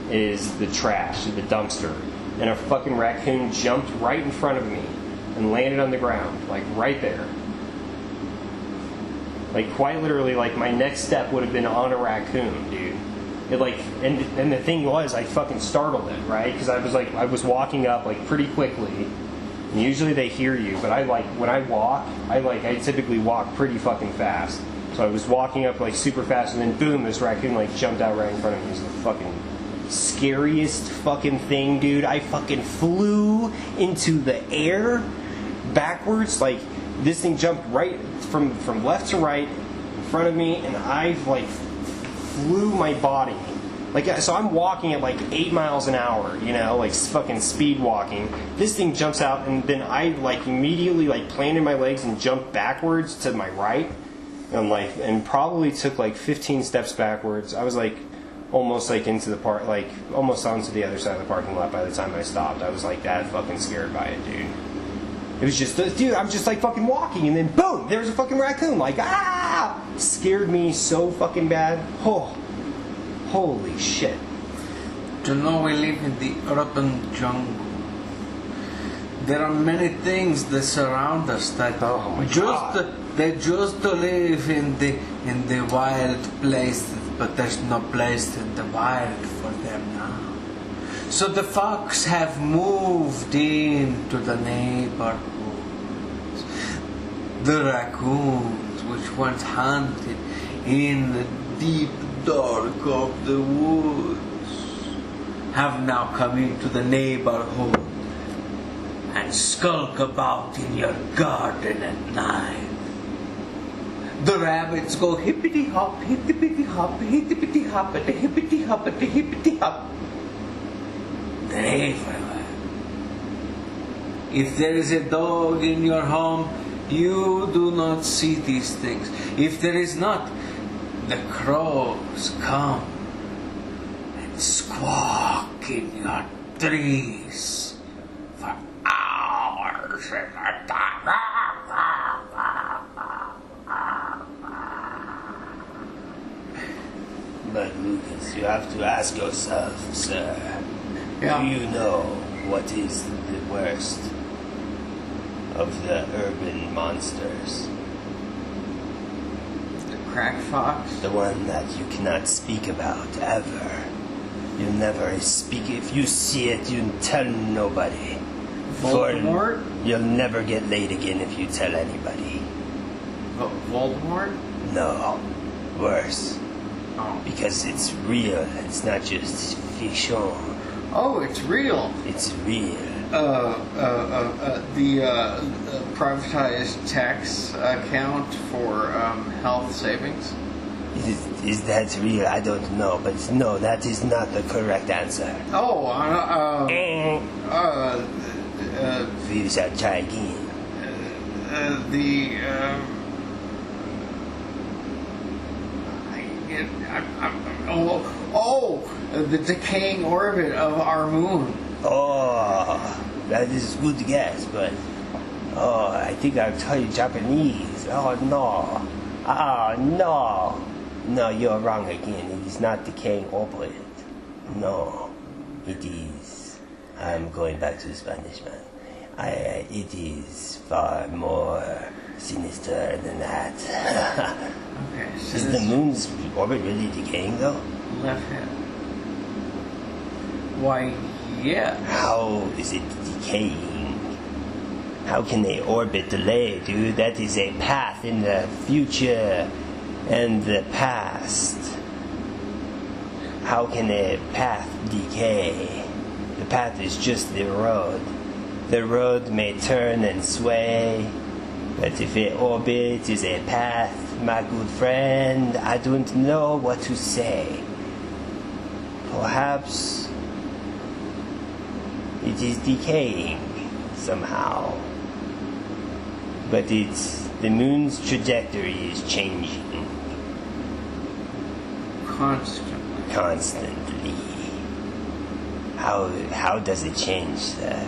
is the trash, the dumpster, and a fucking raccoon jumped right in front of me and landed on the ground, like right there. Like quite literally, like my next step would have been on a raccoon, dude. It like, and the thing was, I fucking startled it, right? Because I was walking up like pretty quickly. And usually they hear you, but I like, when I walk, I typically walk pretty fucking fast. So I was walking up like super fast, and then boom, this raccoon like jumped out right in front of me. It was a fucking scariest fucking thing, dude. I fucking flew into the air backwards. Like, this thing jumped right from left to right in front of me, and I, like, flew my body. Like, so I'm walking at, like, 8 miles an hour, you know, like, fucking speed walking. This thing jumps out, and then I, like, immediately, like, planted my legs and jumped backwards to my right. And probably took, like, 15 steps backwards. I was, like, almost, like, into the almost onto the other side of the parking lot by the time I stopped. I was, like, that fucking scared by it, dude. It was just, dude, I'm just, like, fucking walking, and then, boom, there's a fucking raccoon. Like, ah! Scared me so fucking bad. Oh, holy shit. You know, we live in the urban jungle. There are many things that surround us that they just live in the wild places, but there's no place in the wild for them now. So the fox have moved into the neighborhoods. The raccoons, which once hunted in the deep dark of the woods, have now come into the neighborhood and skulk about in your garden at night. The rabbits go hippity hop, hippity hop, hippity hop, at the hippity hop, at the hippity hop. They're everywhere. If there is a dog in your home, you do not see these things. If there is not, the crows come and squawk in your trees for hours at a time. But Lucas, you have to ask yourself, sir, Yeah. do you know what is the worst of the urban monsters? The crack fox? The one that you cannot speak about ever. You'll never speak. If you see it, you tell nobody. Voldemort? You'll never get laid again if you tell anybody. Voldemort? No, worse. Oh. Because it's real. It's not just fiction. Oh, it's real. It's real. The privatized tax account for health savings. Is that real? I don't know, but no, that is not the correct answer. Oh, We shall try again. The decaying orbit of our moon. Oh, that is a good guess, but I think I'll tell you Japanese. Oh no. Oh no. No, you're wrong again. It is not decaying orbit. No, it is. I'm going back to Spanish, man. It is far more sinister than that. Okay, so Is the moon's orbit really decaying, though? left hand. Why, yeah. How is it decaying? How can they orbit delay, dude? That is a path in the future and the past. How can a path decay? The path is just the road. The road may turn and sway, but if an orbit is a path, my good friend, I don't know what to say. Perhaps it is decaying somehow. But the moon's trajectory is changing constantly. How does it change, sir?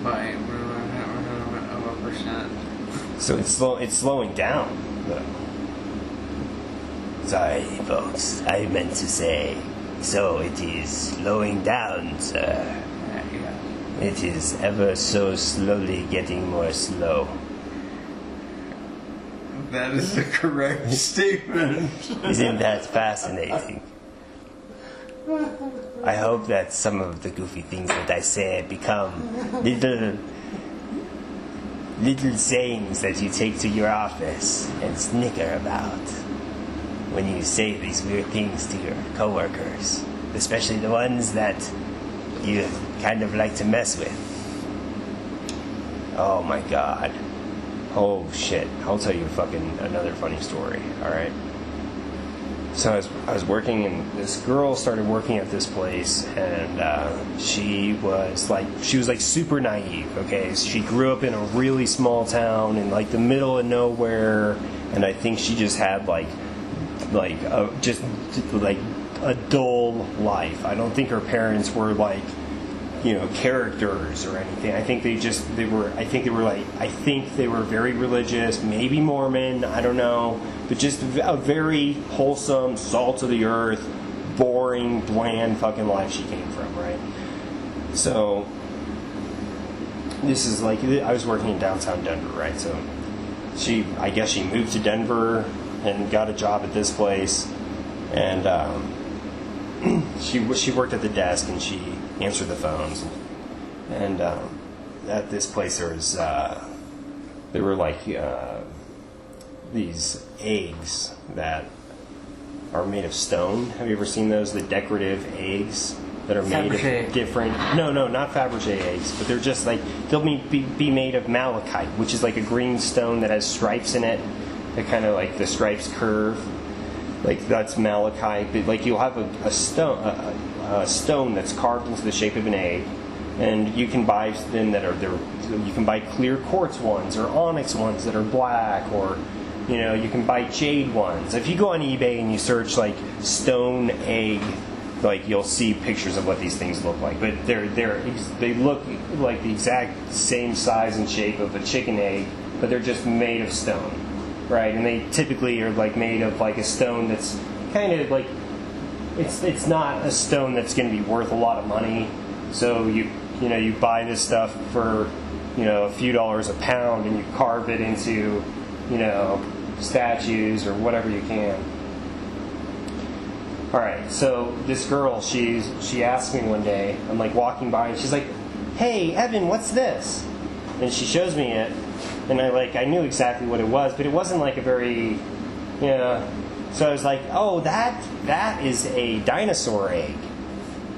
By of a percent. So it's slowing down, though. Sorry, folks. I meant to say, so it is slowing down, sir. Yeah. It is ever so slowly getting more slow. That is the correct statement. Isn't that fascinating? I hope that some of the goofy things that I say become little sayings that you take to your office and snicker about when you say these weird things to your coworkers, especially the ones that you kind of like to mess with. Oh my god. Oh shit. I'll tell you another funny story, alright? So I was working, and this girl started working at this place, and she was like super naive, okay? She grew up in a really small town in like the middle of nowhere, and I think she just had just a dull life. I don't think her parents were like, characters or anything. I think they were very religious, maybe Mormon, I don't know, but just a very wholesome, salt of the earth, boring, bland fucking life she came from, right? So this is like, I was working in downtown Denver, right? So I guess she moved to Denver and got a job at this place, and she worked at the desk, and she answered the phones, and at this place there were like these eggs that are made of stone. Have you ever seen those? The decorative eggs that are made of different... No, not Fabergé eggs, but they're just like, they'll be made of malachite, which is like a green stone that has stripes in it, that kind of like the stripes curve. Like that's malachite, but like you'll have a stone that's carved into the shape of an egg, and you can buy them you can buy clear quartz ones or onyx ones that are black, or you can buy jade ones. If you go on eBay and you search like stone egg, like you'll see pictures of what these things look like, but they look like the exact same size and shape of a chicken egg, but they're just made of stone. Right, and they typically are like made of like a stone that's kind of like, it's not a stone that's going to be worth a lot of money. So you buy this stuff for a few dollars a pound, and you carve it into statues or whatever you can. All right, so this girl, she asked me one day, I'm like walking by, and she's like, "Hey Evan, what's this?" And she shows me it. And I knew exactly what it was, but it wasn't like a very, So I was like, "Oh, that is a dinosaur egg."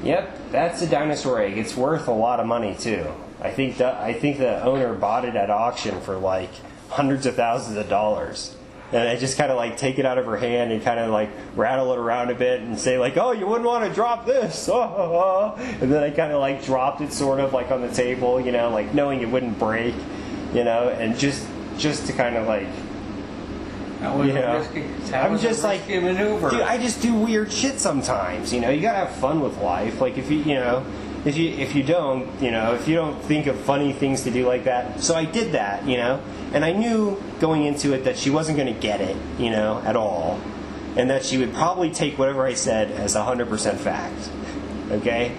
Yep, that's a dinosaur egg. It's worth a lot of money too. I think the owner bought it at auction for like hundreds of thousands of dollars. And I just kind of like take it out of her hand and kind of like rattle it around a bit and say like, "Oh, you wouldn't want to drop this." And then I kind of like dropped it sort of like on the table, like knowing it wouldn't break. And just to kind of like, I'm just like, maneuver. Dude, I just do weird shit sometimes. You gotta have fun with life. Like if you don't think of funny things to do like that. So I did that, and I knew going into it that she wasn't going to get it, at all, and that she would probably take whatever I said as 100% fact. Okay,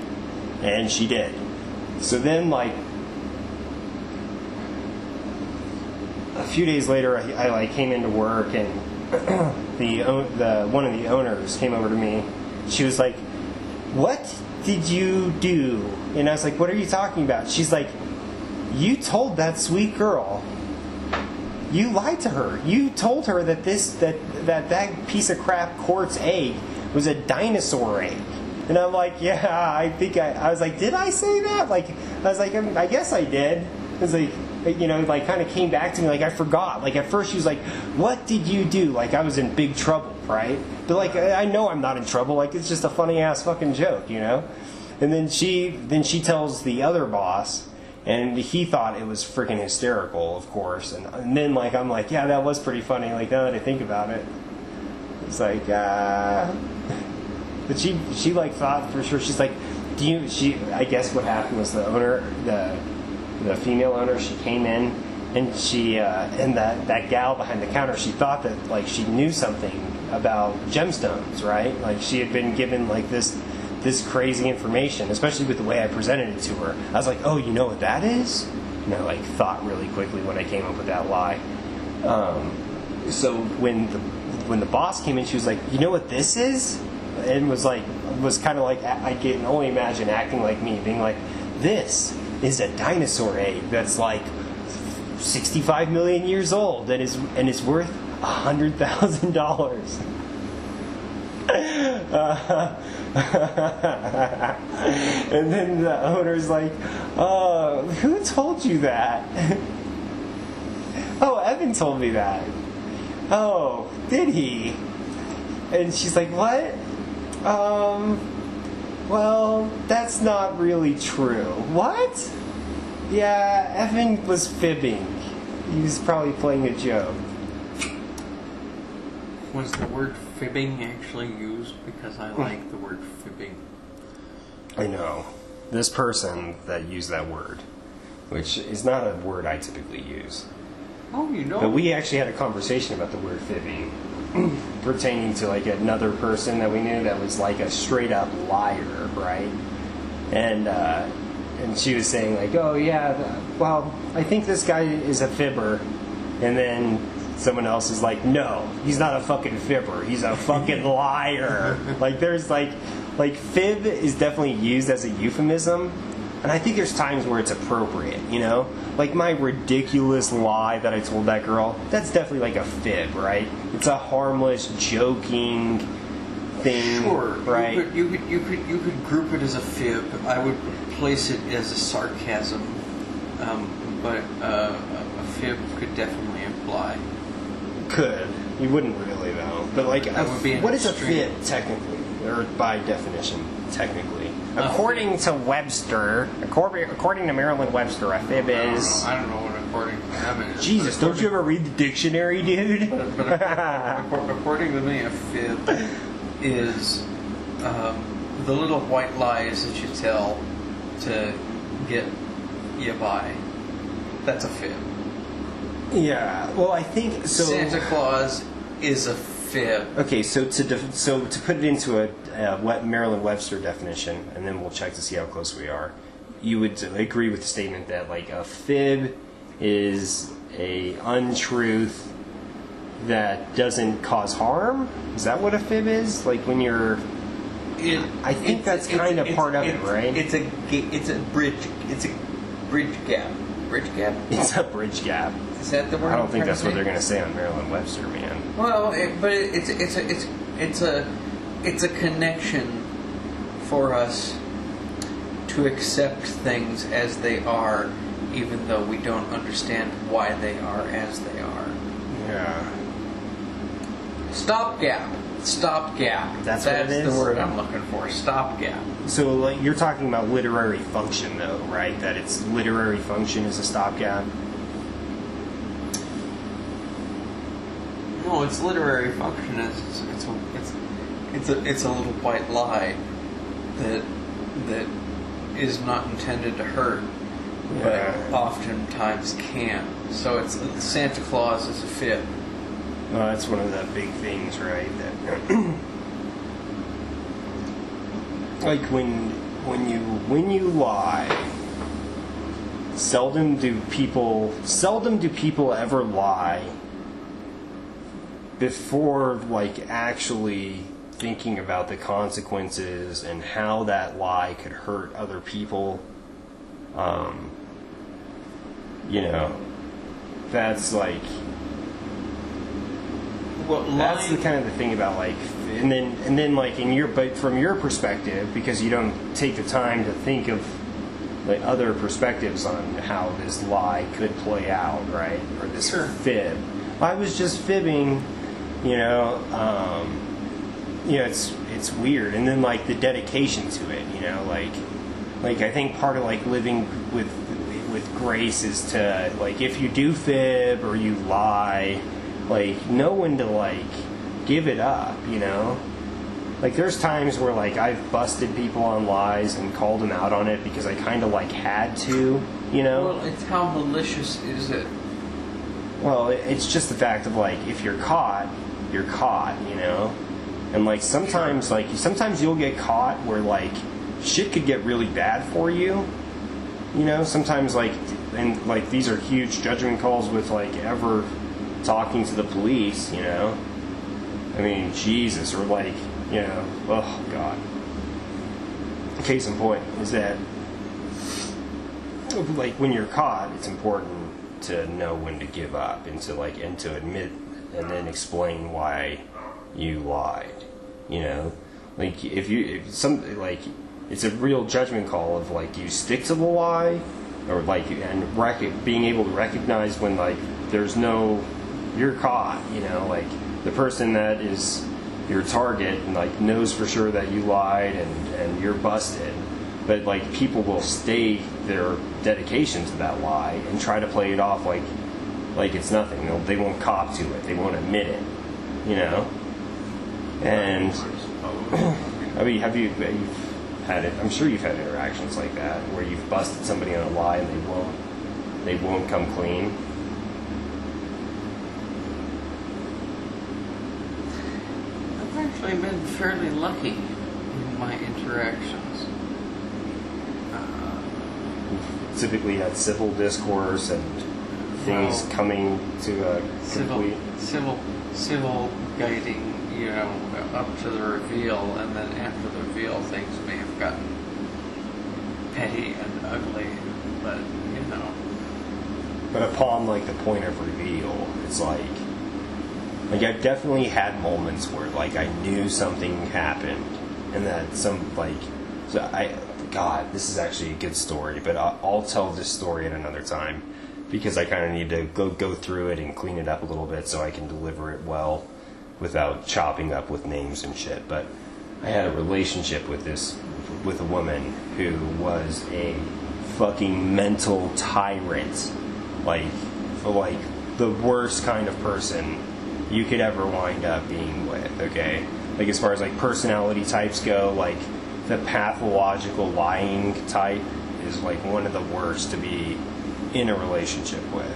and she did. So then like, a few days later, I came into work, and one of the owners came over to me. She was like, "What did you do?" And I was like, "What are you talking about?" She's like, "You told that sweet girl. You lied to her. You told her that that piece of crap quartz egg was a dinosaur egg." And I'm like, "Yeah, I think I was like, did I say that?" Like, I was like, I guess I did. It was like, like kind of came back to me, like I forgot. Like at first she was like, "What did you do?" Like I was in big trouble, right? But like I know I'm not in trouble. Like it's just a funny ass fucking joke, And then she tells the other boss, and he thought it was freaking hysterical, of course. And then like I'm like, "Yeah, that was pretty funny." Like now that I think about it, it's like, but she like thought for sure. She's like, I guess what happened was the owner, the female owner, she came in, and she and that gal behind the counter, she thought that like she knew something about gemstones, right? Like she had been given like this crazy information, especially with the way I presented it to her. I was like, "Oh, you know what that is?" And I like thought really quickly when I came up with that lie. So when the boss came in, she was like, "You know what this is?" And was kind of like, I can only imagine acting like me, being like, "This is a dinosaur egg that's like 65 million years old and is worth $100,000. And then the owner's like, who told you that? Oh, Evan told me that. Oh, did he? And she's like, what? Well, that's not really true. What? Yeah, Evan was fibbing. He was probably playing a joke. Was the word fibbing actually used? Because I like the word fibbing. I know. This person that used that word, which is not a word I typically use. Oh, you know. But we actually had a conversation about the word fibbing pertaining to like another person that we knew that was like a straight up liar, right? And she was saying like, oh yeah, well, I think this guy is a fibber. And then someone else is like, no, he's not a fucking fibber. He's a fucking liar. Like there's like fib is definitely used as a euphemism. And I think there's times where it's appropriate, you know? Like my ridiculous lie that I told that girl, that's definitely like a fib, right? It's a harmless, joking thing, sure, right? You could group it as a fib. I would place it as a sarcasm, but a fib could definitely imply. Could. You wouldn't really, though. But like, what is a fib, technically? Or by definition, technically? According to Webster, according to Marilyn Webster, a fib is... I don't know what according to them is. Jesus, don't you ever read the dictionary, dude? But according to me, a fib is the little white lies that you tell to get you by. That's a fib. Yeah, well, I think... so. Santa Claus is a fib. Okay, so to put it into a Marilyn Webster definition, and then we'll check to see how close we are, you would agree with the statement that like a fib is a untruth that doesn't cause harm? Is that what a fib is? Like when you're... I think that's kind of part of it, right? It's a bridge gap. Bridge gap? It's a bridge gap. Is that the word? I don't think that's what they're going to say on Marilyn Webster, man. Well, it's a connection for us to accept things as they are, even though we don't understand why they are as they are. Yeah. Stopgap. That's what it is? the word I'm looking for. Stopgap. So like, you're talking about literary function, though, right? That its literary function is a stopgap? No, its literary function is it's a little white lie that is not intended to hurt, but oftentimes can. So it's Santa Claus is a fib. That's one of the big things, right? That like when you lie, seldom do people ever lie before like actually thinking about the consequences and how that lie could hurt other people. You know, that's like. Well, that's the kind of the thing about like, and then like but from your perspective, because you don't take the time to think of like other perspectives on how this lie could play out, right? Or this fib. I was just fibbing, you know. It's weird, and then like the dedication to it, you know, like I think part of like living with grace is to like if you do fib or you lie. Like, know when to, like, give it up, you know? Like, there's times where, like, I've busted people on lies and called them out on it because I kind of, like, had to, you know? Well, it's how malicious is it? Well, it's just the fact of, like, if you're caught, you know? And, like, sometimes you'll get caught where, like, shit could get really bad for you, you know? Sometimes, like, and, like, these are huge judgment calls with, like, ever... talking to the police, you know? I mean, Jesus, or like, you know, oh, God. Case in point is that, like, when you're caught, it's important to know when to give up and to admit and then explain why you lied, you know, like it's a real judgment call of like, do you stick to the lie, or like, and being able to recognize when like you're caught, you know, like the person that is your target and like knows for sure that you lied and you're busted, but like people will stay their dedication to that lie and try to play it off like it's nothing. They won't cop to it. They won't admit it, you know. And I mean, you've had it? I'm sure you've had interactions like that where you've busted somebody on a lie and they won't come clean. I've actually been fairly lucky in my interactions. Typically had civil discourse and things coming to a complete civil guiding, you know, up to the reveal, and then after the reveal, things may have gotten petty and ugly, but you know. But upon like the point of reveal, it's like I've definitely had moments where like I knew something happened, and that God, this is actually a good story, but I'll tell this story at another time because I kind of need to go through it and clean it up a little bit so I can deliver it well without chopping up with names and shit. But I had a relationship with a woman who was a fucking mental tyrant, like the worst kind of person you could ever wind up being with. Okay, like as far as like personality types go, like the pathological lying type is like one of the worst to be in a relationship with.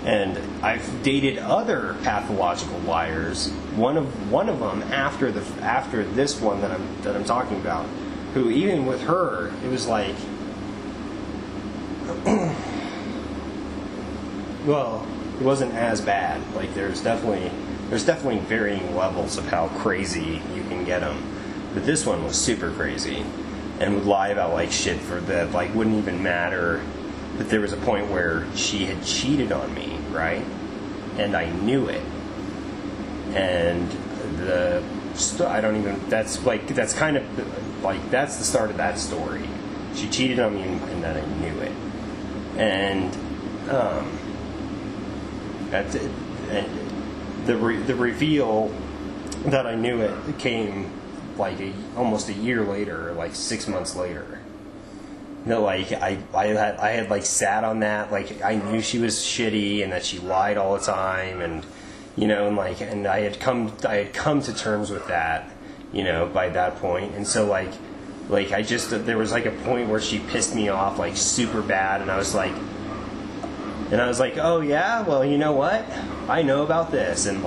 And I've dated other pathological liars. One of them after this one that I'm talking about, who even with her, it was like, well, it wasn't as bad. Like there's definitely varying levels of how crazy you can get them. But this one was super crazy, and would lie about like shit for that like wouldn't even matter. But there was a point where she had cheated on me, right? And I knew it. And that's kind of like that's the start of that story. She cheated on me, and then I knew it. And that's it. And the reveal that I knew it came like almost a year later, like 6 months later. You know, like I had like sat on that, like I knew she was shitty and that she lied all the time, and you know, and I had come to terms with that, you know, by that point. And so like I just, there was like a point where she pissed me off like super bad, and I was like, oh yeah, well, you know what, I know about this, and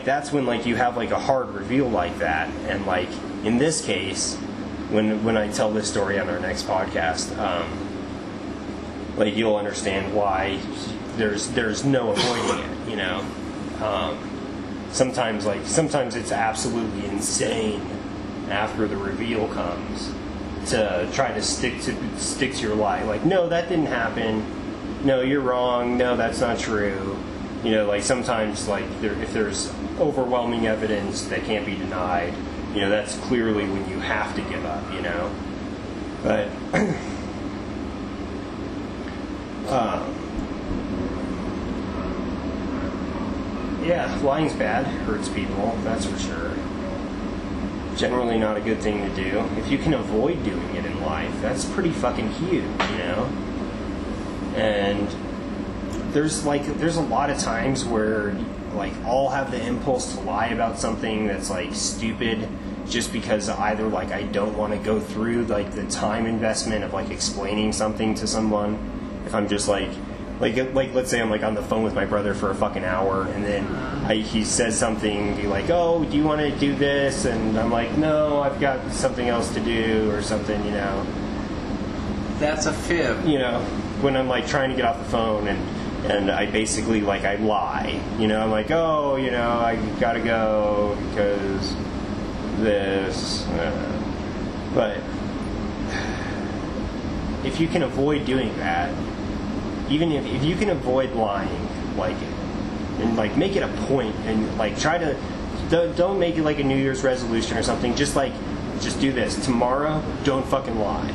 that's when like you have like a hard reveal like that. And like in this case, when I tell this story on our next podcast, like you'll understand why there's no avoiding it, you know. Sometimes it's absolutely insane after the reveal comes to try to stick to your lie. Like, no, that didn't happen. No, you're wrong. No, that's not true. You know, like sometimes like if there's overwhelming evidence that can't be denied, you know, that's clearly when you have to give up, you know. But yeah, lying's bad, hurts people, that's for sure. Generally not a good thing to do. If you can avoid doing it in life, that's pretty fucking huge, you know. And there's a lot of times where like I'll have the impulse to lie about something that's like stupid, just because either like I don't want to go through like the time investment of like explaining something to someone. If I'm just like let's say I'm like on the phone with my brother for a fucking hour, and then he says something, be like, oh, do you want to do this? And I'm like, no, I've got something else to do or something, you know. That's a fib. You know, when I'm like trying to get off the phone and I basically like I lie, you know. I'm like, oh, you know, I gotta go because this. But if you can avoid doing that, even if you can avoid lying, like and like make it a point, and like try to don't make it like a New Year's resolution or something. Just do this. Tomorrow, don't fucking lie.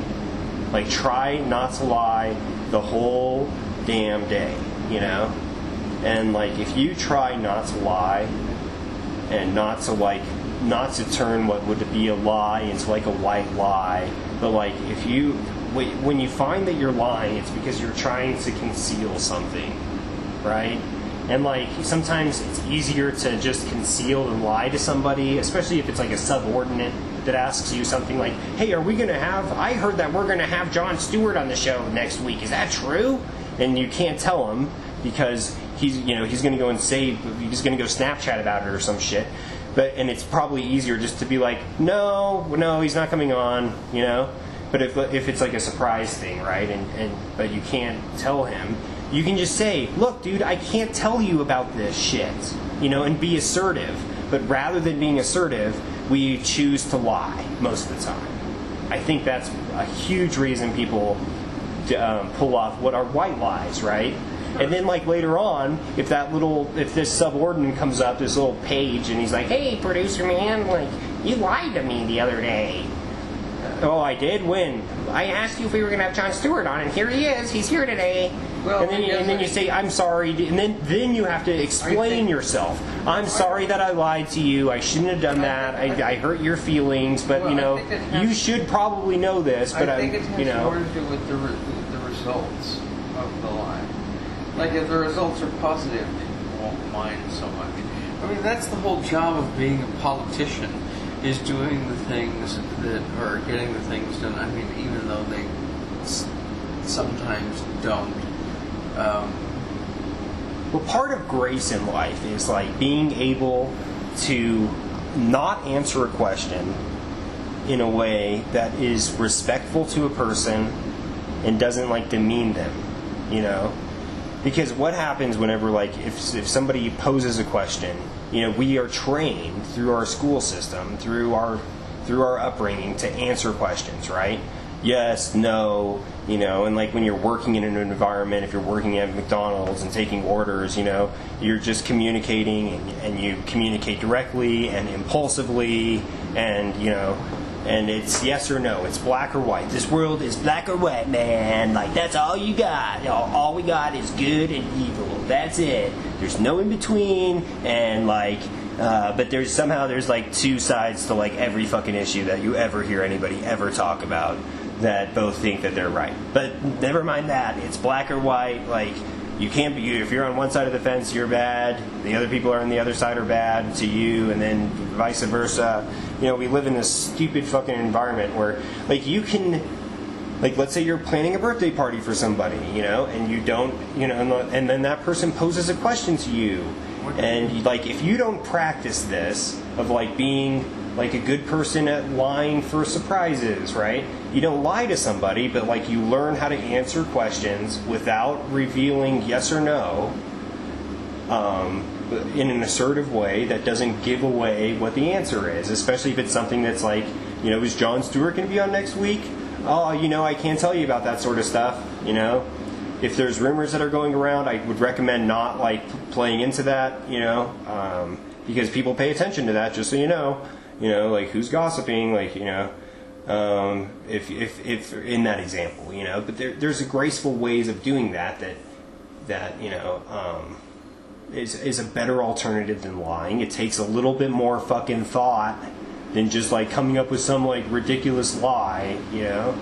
Like, try not to lie the whole damn day, you know? And like, if you try not to lie and not to turn what would be a lie into like a white lie, but like when you find that you're lying, it's because you're trying to conceal something, right? And like, sometimes it's easier to just conceal than lie to somebody, especially if it's like a subordinate that asks you something like, hey, I heard that we're gonna have Jon Stewart on the show next week, is that true? And you can't tell him because he's gonna go Snapchat about it or some shit. And it's probably easier just to be like, no, he's not coming on, you know? But if it's like a surprise thing, right? But you can't tell him, you can just say, look, dude, I can't tell you about this shit, you know, and be assertive. But rather than being assertive, we choose to lie most of the time. I think that's a huge reason people pull off what are white lies, right? And then like later on, if this subordinate comes up, this little page, and he's like, hey, producer man, like, you lied to me the other day. Oh, I did? When? I asked you if we were going to have Jon Stewart on, and here he is. He's here today. Well, and then you say, I'm sorry. And then you have to explain yourself. I'm sorry that I lied to you. I shouldn't have done that. I hurt your feelings. But, you know, you should probably know this. But I think it has more to do with the results of the lie. Like, if the results are positive, people won't mind so much. I mean, that's the whole job of being a politician, is doing the things that are getting the things done. I mean, even though they sometimes don't. Well, part of grace in life is like being able to not answer a question in a way that is respectful to a person and doesn't like demean them, you know? Because what happens whenever, like, if somebody poses a question, you know, we are trained through our school system, through our upbringing to answer questions, right? Yes, no, you know, and like when you're working in an environment, if you're working at McDonald's and taking orders, you know, you're just communicating and you communicate directly and impulsively and, you know, and it's yes or no. It's black or white. This world is black or white, man. Like, that's all you got. All we got is good and evil. That's it. There's no in between. And like, but there's like two sides to like every fucking issue that you ever hear anybody ever talk about that both think that they're right. But never mind that. It's black or white. Like, you can't be. If you're on one side of the fence, you're bad. The other people are on the other side are bad to you, and then vice versa. You know, we live in this stupid fucking environment where, like, you can, like, let's say you're planning a birthday party for somebody, you know, and you don't, you know, and then that person poses a question to you, and like, if you don't practice this of like being like a good person at lying for surprises, right? You don't lie to somebody, but like you learn how to answer questions without revealing yes or no, in an assertive way that doesn't give away what the answer is, especially if it's something that's like, you know, is Jon Stewart going to be on next week? Oh, you know, I can't tell you about that sort of stuff, you know? If there's rumors that are going around, I would recommend not like playing into that, you know, because people pay attention to that, just so you know, like who's gossiping, like, you know, if in that example, you know, but there's graceful ways of doing that you know, is a better alternative than lying. It takes a little bit more fucking thought than just like coming up with some like ridiculous lie, you know.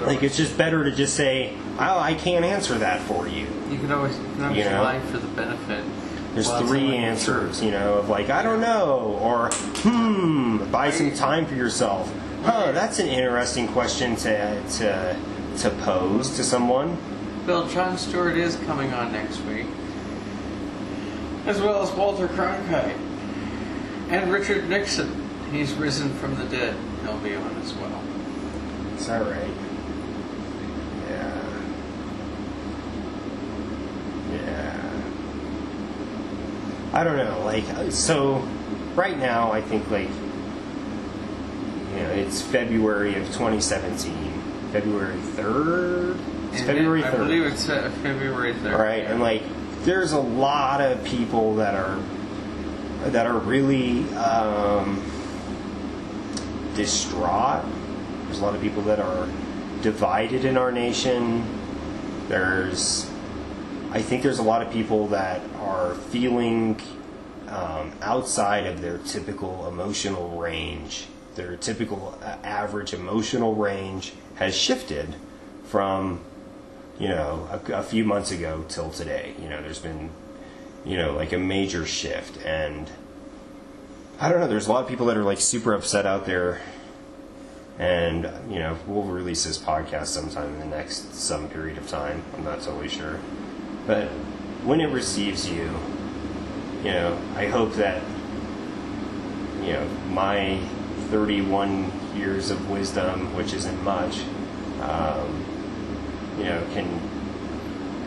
Like, it's just better to just say, oh, I can't answer that for you. You can always lie for the benefit. There's three answers, you know, of like, I don't know, or buy some time for yourself. That's an interesting question to pose to someone. Bill, Jon Stewart is coming on next week, as well as Walter Cronkite and Richard Nixon. He's risen from the dead. He'll be on as well. Is that right? Yeah. I don't know, like, so right now I think, like, you know, it's February of 2017. February 3rd? It's February 3rd. I believe it's February 3rd. Right, and like, there's a lot of people that are really distraught. There's a lot of people that are divided in our nation. I think there's a lot of people that are feeling outside of their typical emotional range. Their typical average emotional range has shifted from, a few months ago till today. There's been, like a major shift. And I don't know, there's a lot of people that are like super upset out there. And, we'll release this podcast sometime in the next some period of time. I'm not totally sure. But when it receives you, I hope that, my 31 years of wisdom, which isn't much,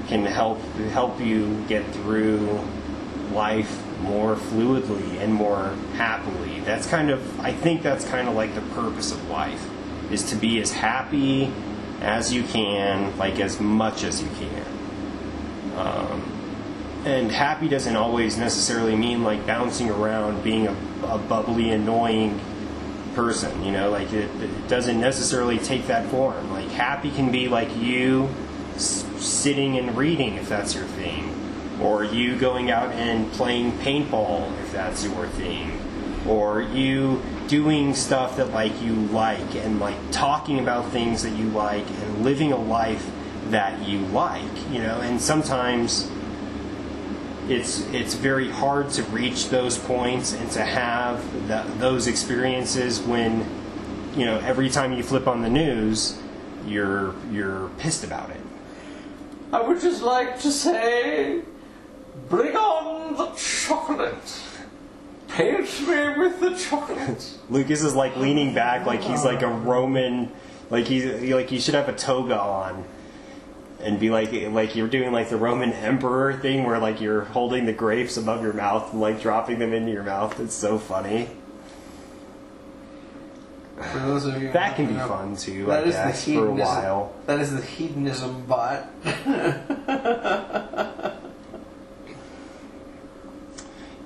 can help you get through life more fluidly and more happily. I think that's kind of like the purpose of life, is to be as happy as you can, like as much as you can. And happy doesn't always necessarily mean like bouncing around, being a bubbly, annoying person, like it doesn't necessarily take that form. Like happy can be like you sitting and reading, if that's your thing, or you going out and playing paintball, if that's your thing, or you doing stuff that like you like, and like talking about things that you like, and living a life that you like, and sometimes it's very hard to reach those points and to have those experiences when, every time you flip on the news, you're pissed about it. I would just like to say, bring on the chocolate. Paint me with the chocolate. Lucas is like leaning back, like he's like a Roman, like he should have a toga on, and be like you're doing like the Roman emperor thing, where like you're holding the grapes above your mouth and like dropping them into your mouth. It's so funny. For those of you that can be fun too, I guess, for a while. That is the hedonism bot.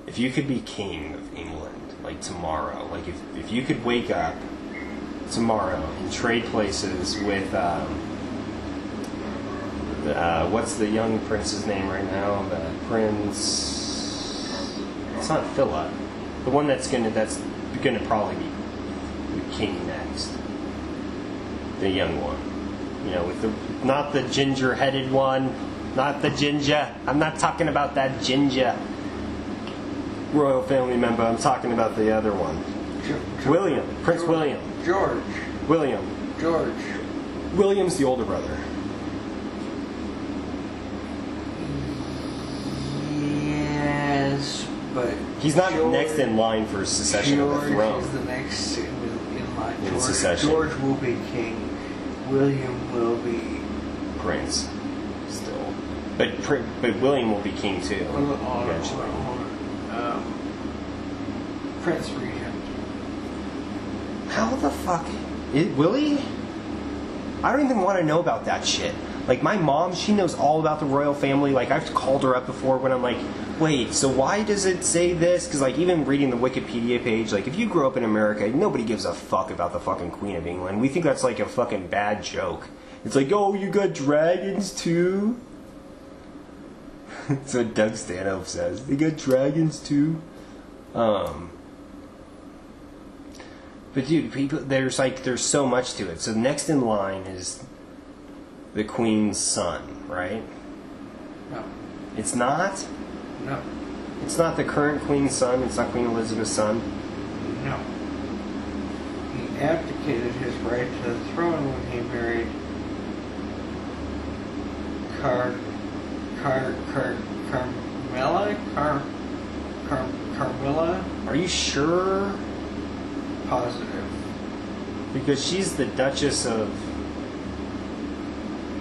If you could be king of England, like tomorrow, like if you could wake up tomorrow and trade places with, what's the young prince's name right now? The prince... It's not Philip. The one that's gonna probably be king next. The young one. With not the ginger-headed one, not the ginger. I'm not talking about that ginger royal family member. I'm talking about the other one. William. Prince William. George. William. George. William's the older brother. Yes, but he's not next in line for succession of the throne. George is the next in line. In succession. George will be king. William will be prince. Still, but William will be king too. Eventually. Prince Regent. How the fuck? Willie? I don't even want to know about that shit. Like, my mom, she knows all about the royal family. Like, I've called her up before when I'm like, wait, so why does it say this? Because, like, even reading the Wikipedia page, like, if you grew up in America, nobody gives a fuck about the fucking Queen of England. We think that's, like, a fucking bad joke. It's like, oh, you got dragons, too? That's what Doug Stanhope says. They got dragons, too? But dude, there's so much to it. So next in line is the Queen's son, right? No. It's not? No. It's not the current Queen's son? It's not Queen Elizabeth's son? No. He abdicated his right to the throne when he married Carmilla? Are you sure? Positive. Because she's the Duchess of...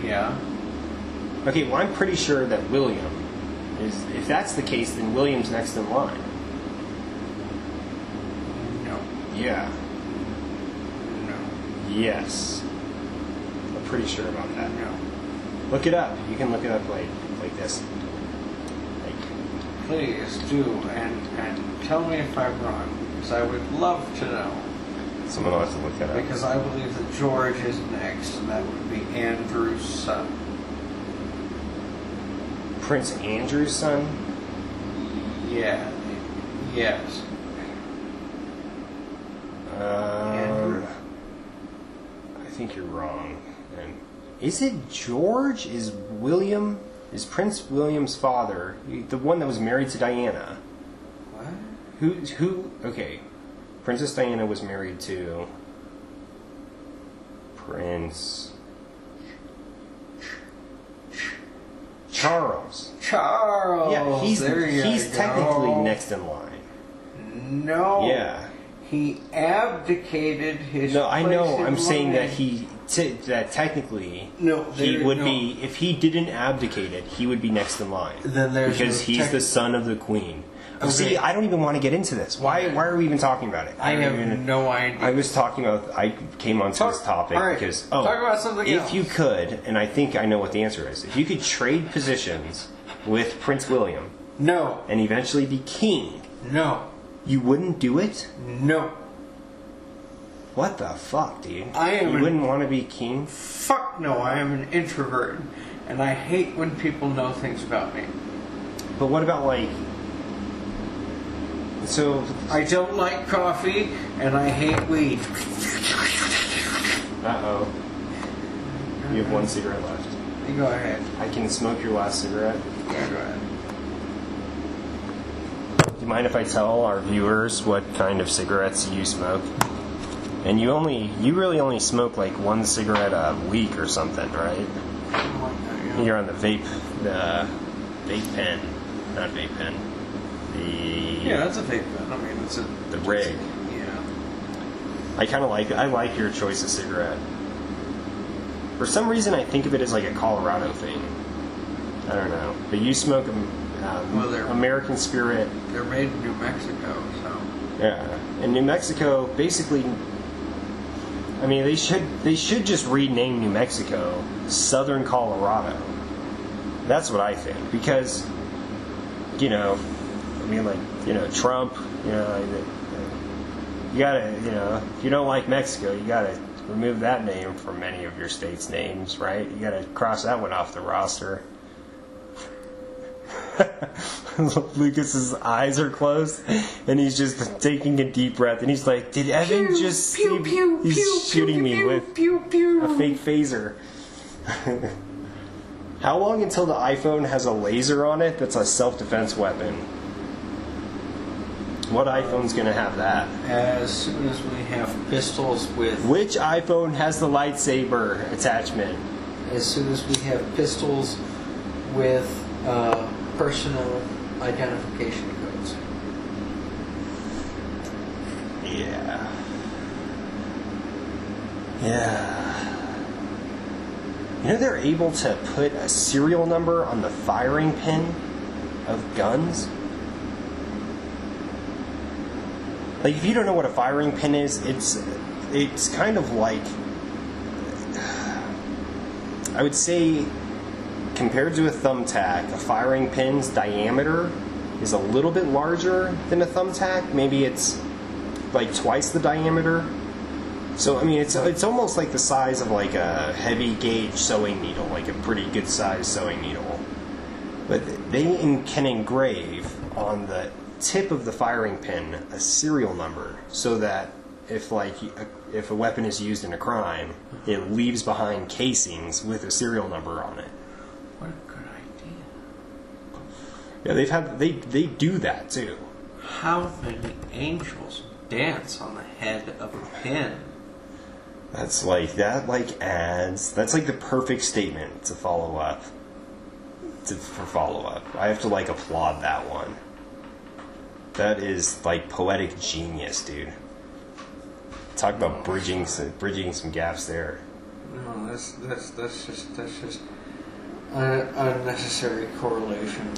Yeah. Okay, well, I'm pretty sure that William is... If that's the case, then William's next in line. No. Yeah. No. Yes. I'm pretty sure about that. No. Look it up. You can look it up like this. please do, and tell me if I'm wrong, because I would love to know. Someone will have to look that up. Because I believe that George is next, and that would be Andrew's son. Prince Andrew's son? Yeah. Yes. Andrew? I think you're wrong. And is it George? Is Prince William's father the one that was married to Diana? What? Who? Okay, Princess Diana was married to Prince Charles. Charles. Yeah, he's technically next in line. No. Yeah. He abdicated his. No, I know. place in I'm saying line. that technically No, he there- would no. be, if he didn't abdicate it, he would be next in line. Then there's because no he's tech- the son of the queen. Oh, Okay. see, I don't even want to get into this. Why are we even talking about it? I don't have even- no idea. I was talking about. I came onto this topic all right, because talk about something if else. you could, and I think I know what the answer is. If you could trade positions with Prince William No. and eventually be king, No. you wouldn't do it? No. What the fuck, dude? I am You an- wouldn't want to be king? Fuck no. I am an introvert, and I hate when people know things about me. But what about like? So I don't like coffee, and I hate weed. oh, you have one cigarette left. You go ahead. I can smoke your last cigarette. Yeah, go ahead. Do you mind if I tell our viewers what kind of cigarettes you smoke? And you really only smoke like one cigarette a week or something, right? You're on the vape pen, not vape pen. Yeah, that's a fake pen. I mean, it's a The rig. Yeah. I like your choice of cigarette. For some reason, I think of it as like a Colorado thing. I don't know, but you smoke they're- American Spirit. They're made in New Mexico, so. Yeah, in New Mexico, basically, I mean, they should just rename New Mexico Southern Colorado. That's what I think, because, I mean, like, Trump, you gotta, if you don't like Mexico, you gotta remove that name from many of your state's names, right? You gotta cross that one off the roster. Lucas's eyes are closed, and he's just taking a deep breath, and he's like, "Did Evan just see me?" He's shooting me with a fake phaser. How long until the iPhone has a laser on it that's a self-defense weapon? What iPhone's gonna have that? As soon as we have pistols with. Which iPhone has the lightsaber attachment? As soon as we have pistols with personal identification codes. Yeah. They're able to put a serial number on the firing pin of guns. Like, if you don't know what a firing pin is, it's kind of like, I would say, compared to a thumbtack, a firing pin's diameter is a little bit larger than a thumbtack. Maybe it's like twice the diameter. So, I mean, it's almost like the size of like a heavy gauge sewing needle, like a pretty good size sewing needle. But they can engrave on the tip of the firing pin a serial number, so that if a weapon is used in a crime, it leaves behind casings with a serial number on it. What a good idea. Yeah, they do that too. How many angels dance on the head of a pin? That's like adds. That's like the perfect statement to follow up. For follow up, I have to applaud that one. That is like poetic genius, dude. Talk about bridging some gaps there. No, that's just unnecessary correlation.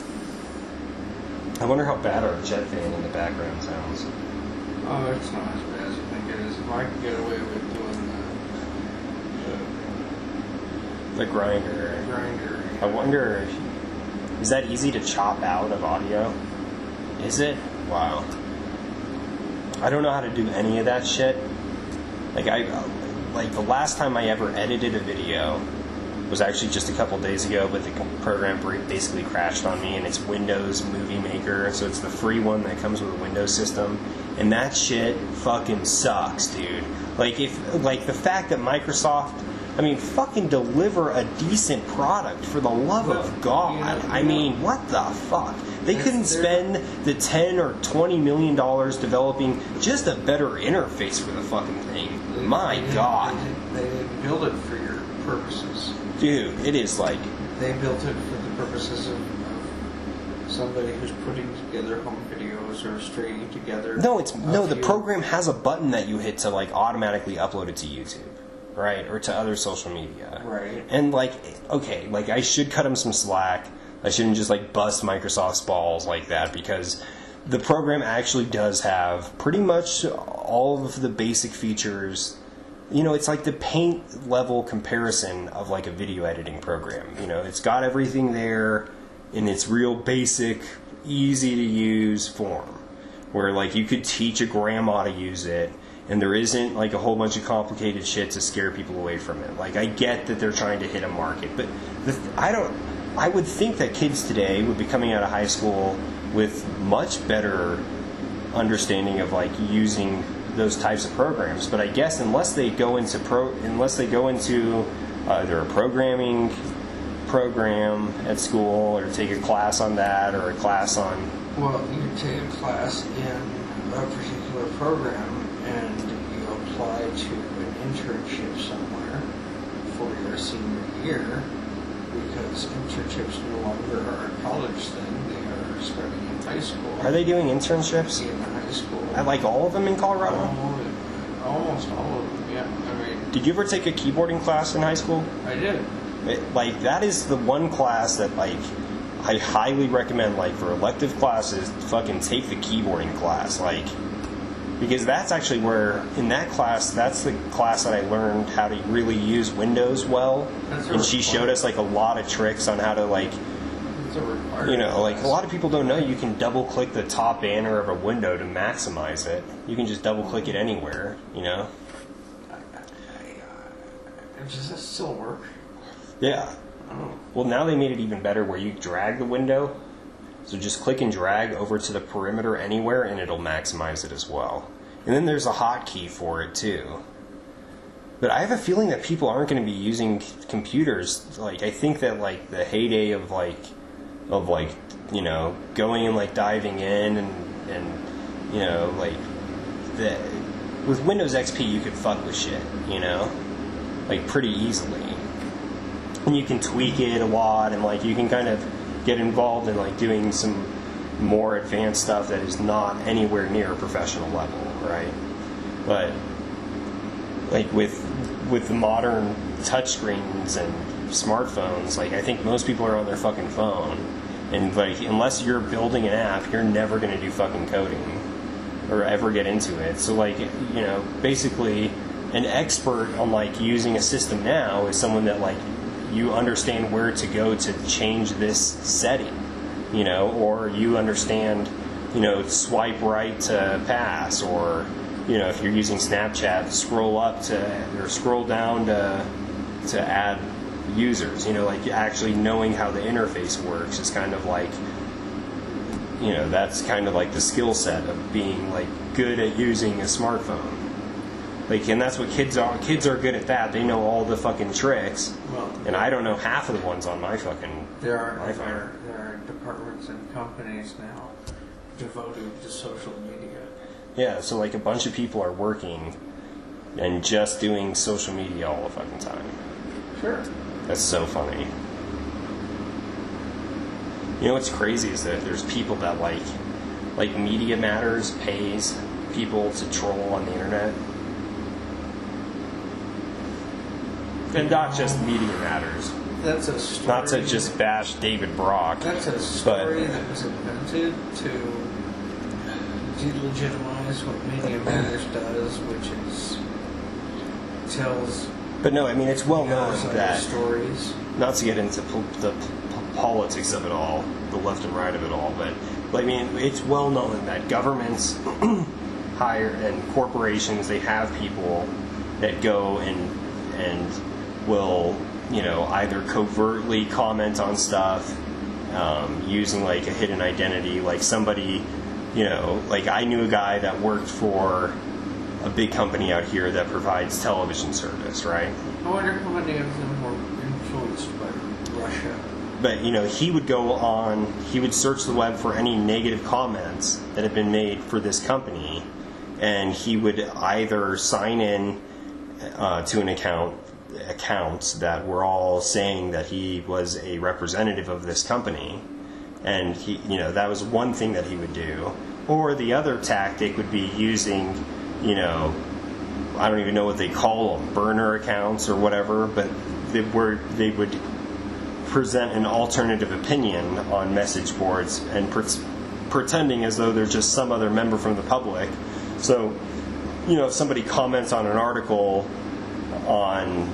I wonder how bad our jet fan in the background sounds. Oh, it's not as bad as you think it is. If I can get away with doing The grinder. the grinder. I wonder, is that easy to chop out of audio? Is it? Wow. I don't know how to do any of that shit. Like the last time I ever edited a video was actually just a couple days ago, but the program basically crashed on me, and it's Windows Movie Maker, so it's the free one that comes with a Windows system, and that shit fucking sucks, dude. Like the fact that Microsoft, fucking deliver a decent product for the love of God. I mean, what the fuck? They couldn't spend the $10 or $20 million developing just a better interface for the fucking thing. My God. They didn't build it for your purposes. Dude, it is like... They built it for the purposes of somebody who's putting together home videos or stringing together... The program has a button that you hit to, like, automatically upload it to YouTube. Right? Or to other social media. Right. And, like, okay, like, I should cut them some slack. I shouldn't just, like, bust Microsoft's balls like that, because the program actually does have pretty much all of the basic features. You know, it's like the paint level comparison of, like, a video editing program. You know, it's got everything there in its real basic, easy to use form, where, like, you could teach a grandma to use it, and there isn't, like, a whole bunch of complicated shit to scare people away from it. Like, I get that they're trying to hit a market, but I would think that kids today would be coming out of high school with much better understanding of, like, using those types of programs. But I guess unless they go into either a programming program at school, or take a class on that, or a class on... Well, you take a class in a particular program, and you apply to an internship somewhere for your senior year, because internships no longer are a college thing, they are starting in high school. Are they doing internships? In high school. I like all of them in Colorado? Almost all of them, yeah. Did you ever take a keyboarding class in high school? I did. That is the one class that, like, I highly recommend, like, for elective classes, fucking take the keyboarding class, like... Because that's actually where, in that class, that's the class that I learned how to really use Windows well. And she showed us, like, a lot of tricks on how to, like, you know, like, a lot of people don't know you can double-click the top banner of a window to maximize it. You can just double-click it anywhere, you know? Does this still work? Yeah. Oh. Well, now they made it even better where you drag the window. So just click and drag over to the perimeter anywhere, and it'll maximize it as well. And then there's a hotkey for it too. But I have a feeling that people aren't going to be using computers. Like, I think that, like, the heyday of you know, going and, like, diving in and you know, like, with Windows XP you could fuck with shit, you know, like, pretty easily. And you can tweak it a lot, and, like, you can kind of get involved in, like, doing some more advanced stuff that is not anywhere near a professional level, right? But, like, with the modern touchscreens and smartphones, like, I think most people are on their fucking phone, and, like, unless you're building an app, you're never going to do fucking coding or ever get into it. So, like, you know, basically an expert on, like, using a system now is someone that, like, you understand where to go to change this setting, you know, or you understand, you know, swipe right to pass, or, you know, if you're using Snapchat, scroll up to, or scroll down to add users, you know, like, actually knowing how the interface works is kind of like, you know, that's kind of like the skill set of being, like, good at using a smartphone. Like, and that's what kids are. Kids are good at that. They know all the fucking tricks, and I don't know half of the ones on my fucking iPhone. There are departments and companies now devoted to social media. Yeah, so, like, a bunch of people are working and just doing social media all the fucking time. Sure. That's so funny. You know what's crazy is that there's people that, like Media Matters pays people to troll on the internet. And not just Media Matters. That's a story. Not to just bash David Brock. That's a story that was invented to delegitimize what Media Matters does, which is tells. But no, I mean, it's well known that stories. Not to get into the politics of it all, the left and right of it all, but I mean, it's well known that governments hire and corporations, they have people that go and will, either covertly comment on stuff, using like a hidden identity, like somebody, like I knew a guy that worked for a big company out here that provides television service, right? I wonder how many of them were influenced by Russia. But, he would go on, he would search the web for any negative comments that had been made for this company, and he would either sign in to an accounts that were all saying that he was a representative of this company, and he, that was one thing that he would do. Or the other tactic would be using, I don't even know what they call them, burner accounts or whatever, but they would present an alternative opinion on message boards and pretending as though they're just some other member from the public. So, if somebody comments on an article on,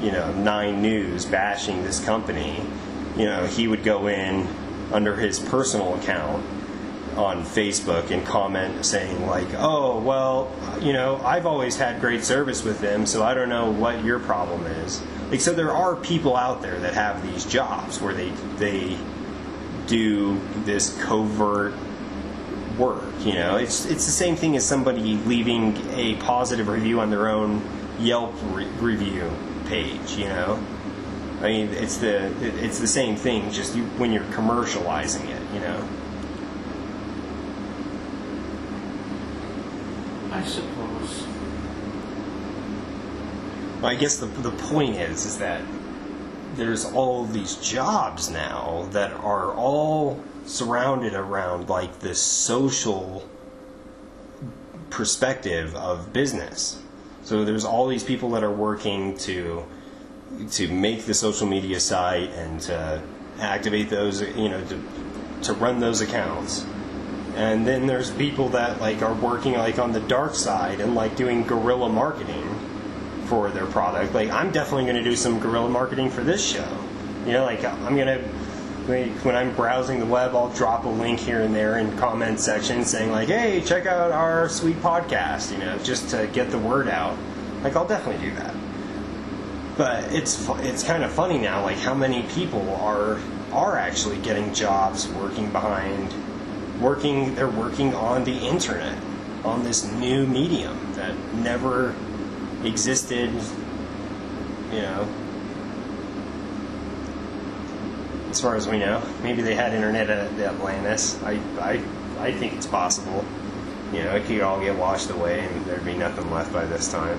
9 News bashing this company, he would go in under his personal account on Facebook and comment saying like, oh, well, I've always had great service with them, so I don't know what your problem is. Like, so there are people out there that have these jobs where they do this covert work, It's the same thing as somebody leaving a positive review on their own Yelp review page, I mean, it's the same thing, just when you're commercializing it, I suppose. Well, I guess the point is that there's all these jobs now that are all surrounded around like this social perspective of business. So there's all these people that are working to make the social media site and to activate those, to run those accounts. And then there's people that like are working like on the dark side and like doing guerrilla marketing for their product. Like, I'm definitely going to do some guerrilla marketing for this show. Like I'm going to, when I'm browsing the web, I'll drop a link here and there in comment section saying like, hey, check out our sweet podcast, just to get the word out. Like, I'll definitely do that. But it's kind of funny now, like how many people are actually getting jobs they're working on the internet, on this new medium that never existed, as far as we know. Maybe they had internet at Atlantis. I think it's possible. It could all get washed away and there'd be nothing left by this time.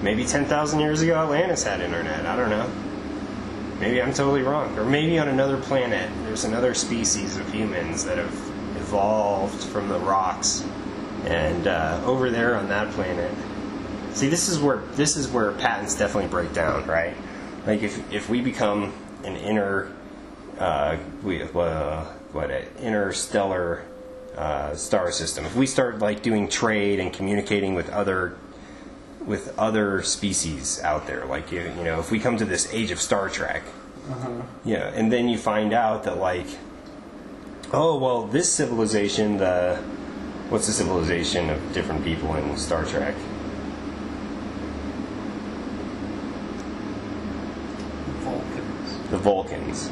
Maybe 10,000 years ago Atlantis had internet. I don't know. Maybe I'm totally wrong. Or maybe on another planet there's another species of humans that have evolved from the rocks, and over there on that planet. See, this is where patents definitely break down, right? Like if we become an interstellar star system, if we start like doing trade and communicating with other species out there, like if we come to this age of Star Trek, and then you find out that like, oh well, this civilization, what's the civilization of different people in Star Trek? The Vulcans.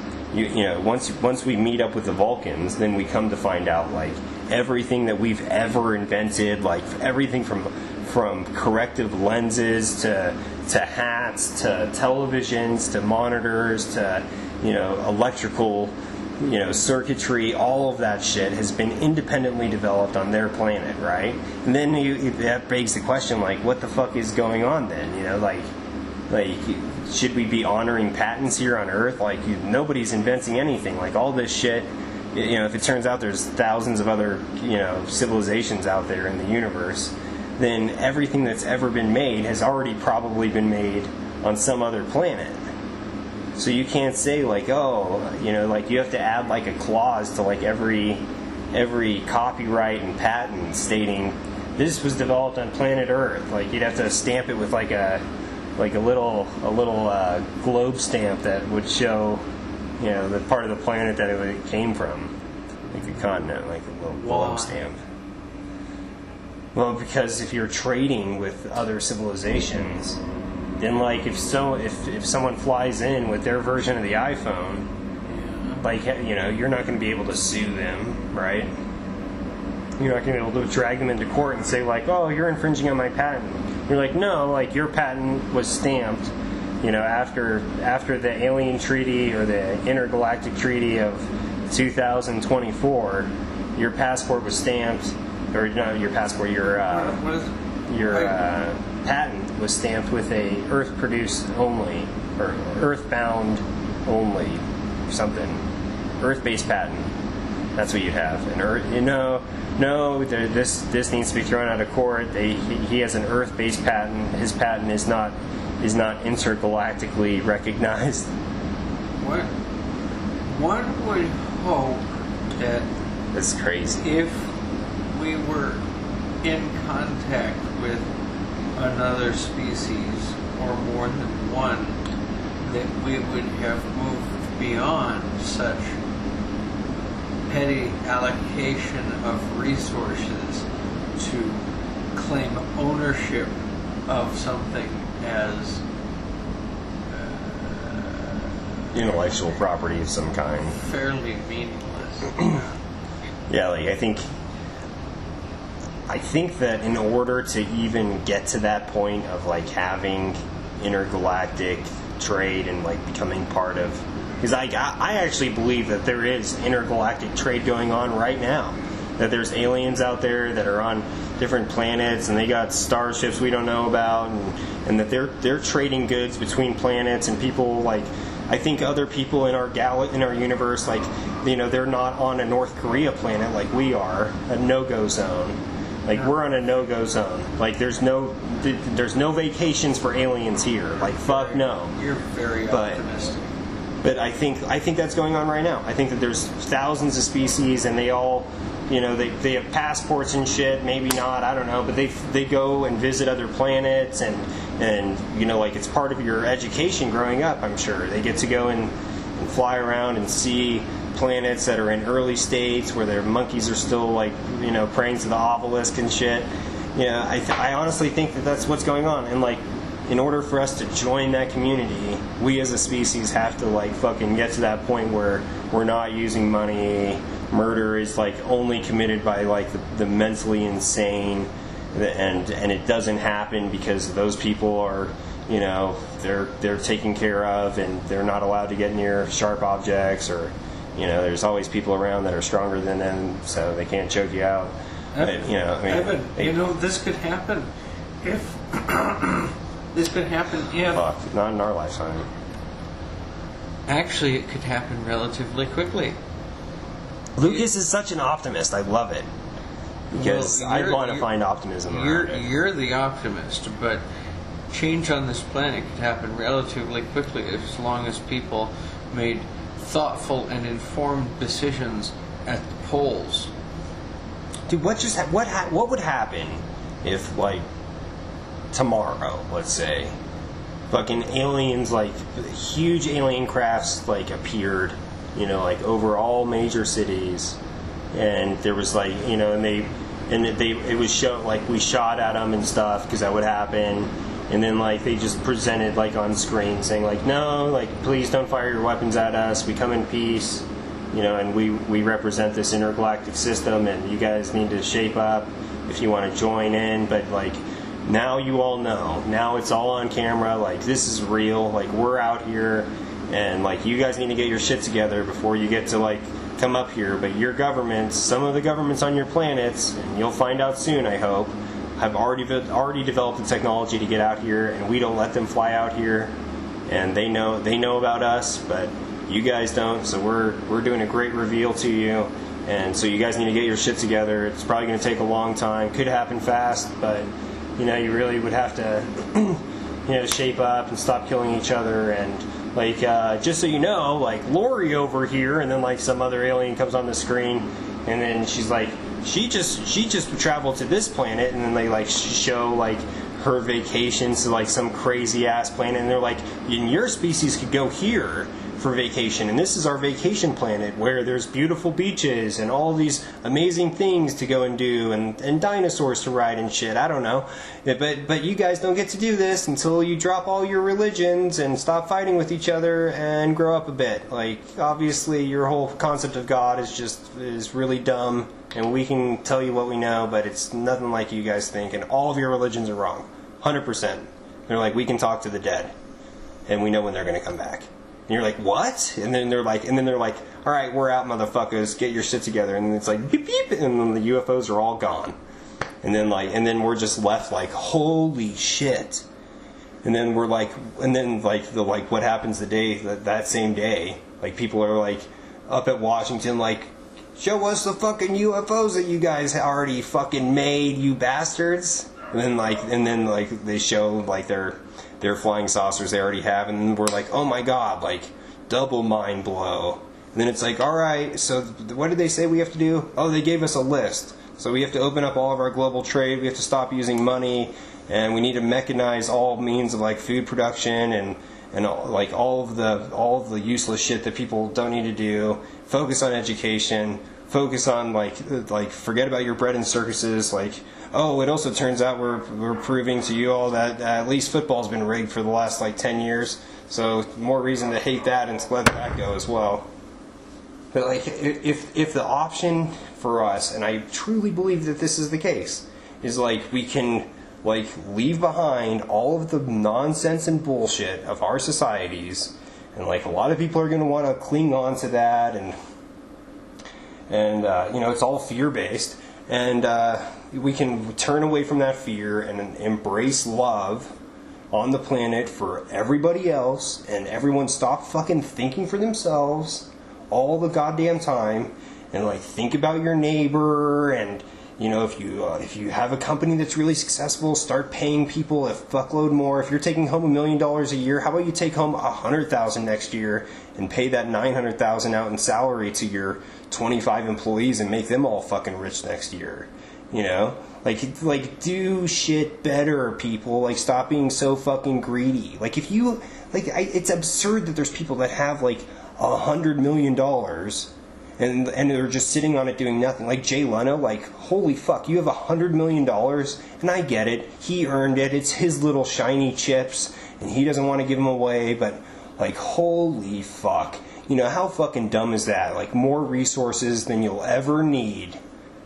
Once we meet up with the Vulcans, then we come to find out like everything that we've ever invented, like everything from corrective lenses to hats to televisions to monitors to electrical circuitry, all of that shit has been independently developed on their planet, right? And then that begs the question, like, what the fuck is going on then? Like should we be honoring patents here on Earth? Like, nobody's inventing anything. Like, all this shit, if it turns out there's thousands of other, civilizations out there in the universe, then everything that's ever been made has already probably been made on some other planet. So you can't say like, oh, like you have to add like a clause to like every copyright and patent stating this was developed on planet Earth. Like, you'd have to stamp it with like a little globe stamp that would show, the part of the planet that it came from. like a continent, like a little Why? globe stamp. Well, because if you're trading with other civilizations, then like if someone flies in with their version of the iPhone, like, you know, you're not going to be able to sue them, right? You're not going to be able to drag them into court and say like, oh, you're infringing on my patent. You're like, no, like your patent was stamped, you know, after the Alien Treaty or the Intergalactic Treaty of 2024, your passport was stamped, or not your passport, your patent was stamped with a Earth produced only, or Earthbound only, something, Earth-based patent. That's what you'd have. This needs to be thrown out of court. He has an Earth-based patent. His patent is not intergalactically recognized. One would hope that that's crazy. If we were in contact with another species or more than one, that we would have moved beyond such petty allocation of resources to claim ownership of something as intellectual property of some kind. Fairly meaningless. Yeah, like I think that in order to even get to that point of like having intergalactic trade and like becoming part of, because I actually believe that there is intergalactic trade going on right now, that there's aliens out there that are on different planets and they got starships we don't know about, and that they're trading goods between planets, and people like, I think other people in our universe, like, you know, they're not on a North Korea planet like we are, a no-go zone. Like, we're on a no-go zone. Like, there's no vacations for aliens here. Like, fuck no. You're very optimistic. But I think that's going on right now. I think that there's thousands of species, and they all, you know, they have passports and shit. Maybe not, I don't know. But they go and visit other planets, and you know, like, it's part of your education growing up. I'm sure they get to go and fly around and see planets that are in early states where their monkeys are still, like, you know, praying to the obelisk and shit. Yeah, I honestly think that that's what's going on. And like, in order for us to join that community, we as a species have to like fucking get to that point where we're not using money. Murder is like only committed by like the mentally insane, and it doesn't happen because those people are, you know, they're taken care of and they're not allowed to get near sharp objects, or, you know, there's always people around that are stronger than them, so they can't choke you out. But, you know, I mean, Evan, you know, this could happen if this could happen if fuck, not in our lifetime. Actually, it could happen relatively quickly. Lucas is such an optimist. I love it, because I want to find optimism around it. You're the optimist, but change on this planet could happen relatively quickly as long as people made thoughtful and informed decisions at the polls. Dude, what would happen if, like, tomorrow, let's say, fucking aliens, like huge alien crafts, like, appeared, you know, like over all major cities, and there was like, you know, it was shown, like, we shot at them and stuff because that would happen. And then, like, they just presented, like, on screen saying, like, no, like, please don't fire your weapons at us. We come in peace, you know, and we represent this intergalactic system, and you guys need to shape up if you want to join in. But, like, now you all know. Now it's all on camera. Like, this is real. Like, we're out here, and, like, you guys need to get your shit together before you get to, like, come up here. But your governments, some of the governments on your planets, and you'll find out soon, I hope, have already developed the technology to get out here, and we don't let them fly out here, and they know about us, but you guys don't. So we're doing a great reveal to you, and so you guys need to get your shit together. It's probably going to take a long time. Could happen fast, but, you know, you really would have to you know, shape up and stop killing each other. And, like, just so you know, like, Lori over here, and then, like, some other alien comes on the screen, and then she's like, She just traveled to this planet, and then they, like, show, like, her vacations to, like, some crazy ass planet, and they're like, and your species could go here for vacation, and this is our vacation planet where there's beautiful beaches and all these amazing things to go and do, and dinosaurs to ride and shit. I don't know, but you guys don't get to do this until you drop all your religions and stop fighting with each other and grow up a bit. Like, obviously your whole concept of God is really dumb, and we can tell you what we know, but it's nothing like you guys think, and all of your religions are wrong, 100%. They're like, we can talk to the dead, and we know when they're going to come back. And you're like, what? And then they're like, all right, we're out, motherfuckers. Get your shit together. And it's like, beep beep, and then the UFOs are all gone. And then we're just left like, holy shit. And then we're like, what happens that same day? Like, people are like up at Washington, like, show us the fucking UFOs that you guys already fucking made, you bastards. And then they show like their flying saucers they already have, and we're like, oh my god, like, double mind blow. And then it's like, alright, so what did they say we have to do? Oh, they gave us a list. So we have to open up all of our global trade, we have to stop using money, and we need to mechanize all means of like food production and like all of the useless shit that people don't need to do. Focus on education, focus on like forget about your bread and circuses, like, oh, it also turns out we're proving to you all that at least football's been rigged for the last like 10 years, so more reason to hate that and to let that go as well. But like, if the option for us, and I truly believe that this is the case, is like we can like leave behind all of the nonsense and bullshit of our societies, and like a lot of people are going to want to cling on to that, and it's all fear-based. And we can turn away from that fear and embrace love on the planet for everybody else, and everyone stop fucking thinking for themselves all the goddamn time, and like think about your neighbor, and if you have a company that's really successful, start paying people a fuckload more. If you're taking home $1 million a year, how about you take home $100,000 next year and pay that $900,000 out in salary to your 25 employees and make them all fucking rich next year? Like do shit better, people. Like, stop being so fucking greedy. Like, if you it's absurd that there's people that have like $100 million and they're just sitting on it doing nothing. Like Jay Leno, like, holy fuck, you have $100 million, and I get it, he earned it, it's his little shiny chips, and he doesn't want to give them away, but like, holy fuck, how fucking dumb is that? Like, more resources than you'll ever need,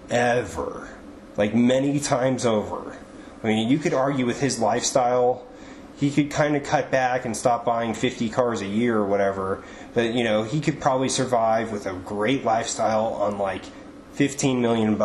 ever, like many times over. I mean, you could argue with his lifestyle, he could kind of cut back and stop buying 50 cars a year or whatever, but he could probably survive with a great lifestyle on like $15 million.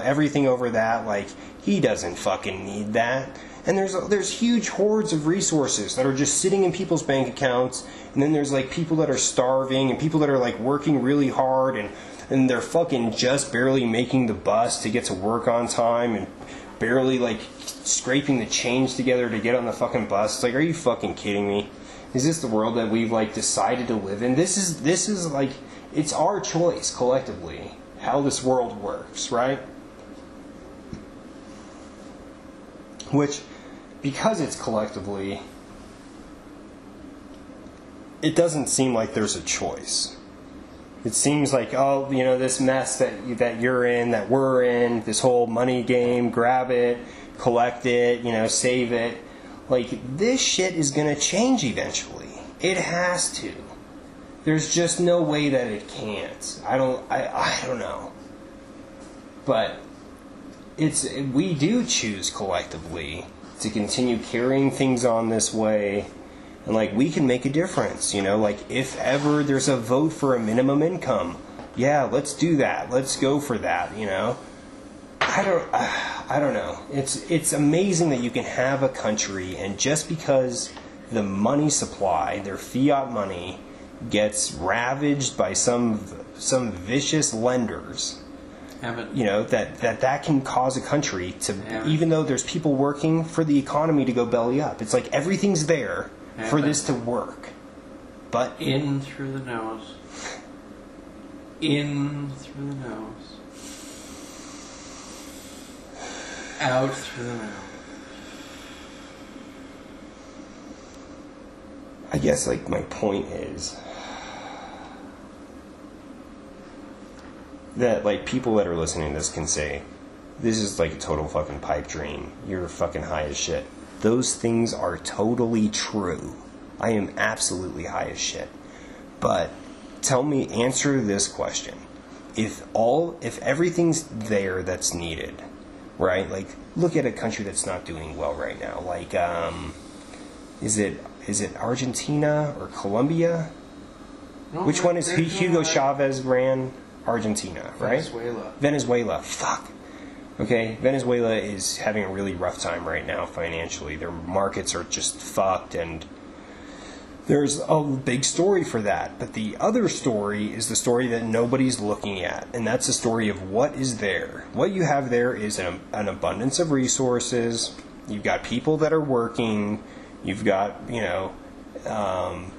Everything over that, like, he doesn't fucking need that. And there's huge hordes of resources that are just sitting in people's bank accounts, and then there's like people that are starving and people that are like working really hard, and they're fucking just barely making the bus to get to work on time, and barely like scraping the change together to get on the fucking bus. It's like, are you fucking kidding me? Is this the world that we've like decided to live in? This is like, it's our choice collectively how this world works, right? Which, because it's collectively, it doesn't seem like there's a choice. It seems like, oh, this mess that you're in, that we're in, this whole money game, grab it, collect it, save it. Like, this shit is going to change eventually. It has to. There's just no way that it can't. I don't know. But we do choose collectively to continue carrying things on this way. And like, we can make a difference, like, if ever there's a vote for a minimum income, yeah, let's do that. Let's go for that, I don't know. It's amazing that you can have a country, and just because the money supply, their fiat money, gets ravaged by some vicious lenders, that can cause a country to, even though there's people working for the economy to go belly up. It's like everything's there for this to work, but in through the nose. In through the nose. Out through the mouth. I guess, like, my point is that, like, people that are listening to this can say, this is like a total fucking pipe dream. You're fucking high as shit. Those things are totally true. I am absolutely high as shit. But answer this question. If everything's there that's needed, right? Like, look at a country that's not doing well right now. Like, is it Argentina or Colombia? No, Which one is Hugo Chavez ran? Argentina, right? Venezuela. Fuck. Okay, Venezuela is having a really rough time right now financially. Their markets are just fucked, and there's a big story for that. But the other story is the story that nobody's looking at, and that's the story of what is there. What you have there is an abundance of resources. You've got people that are working. You've got, and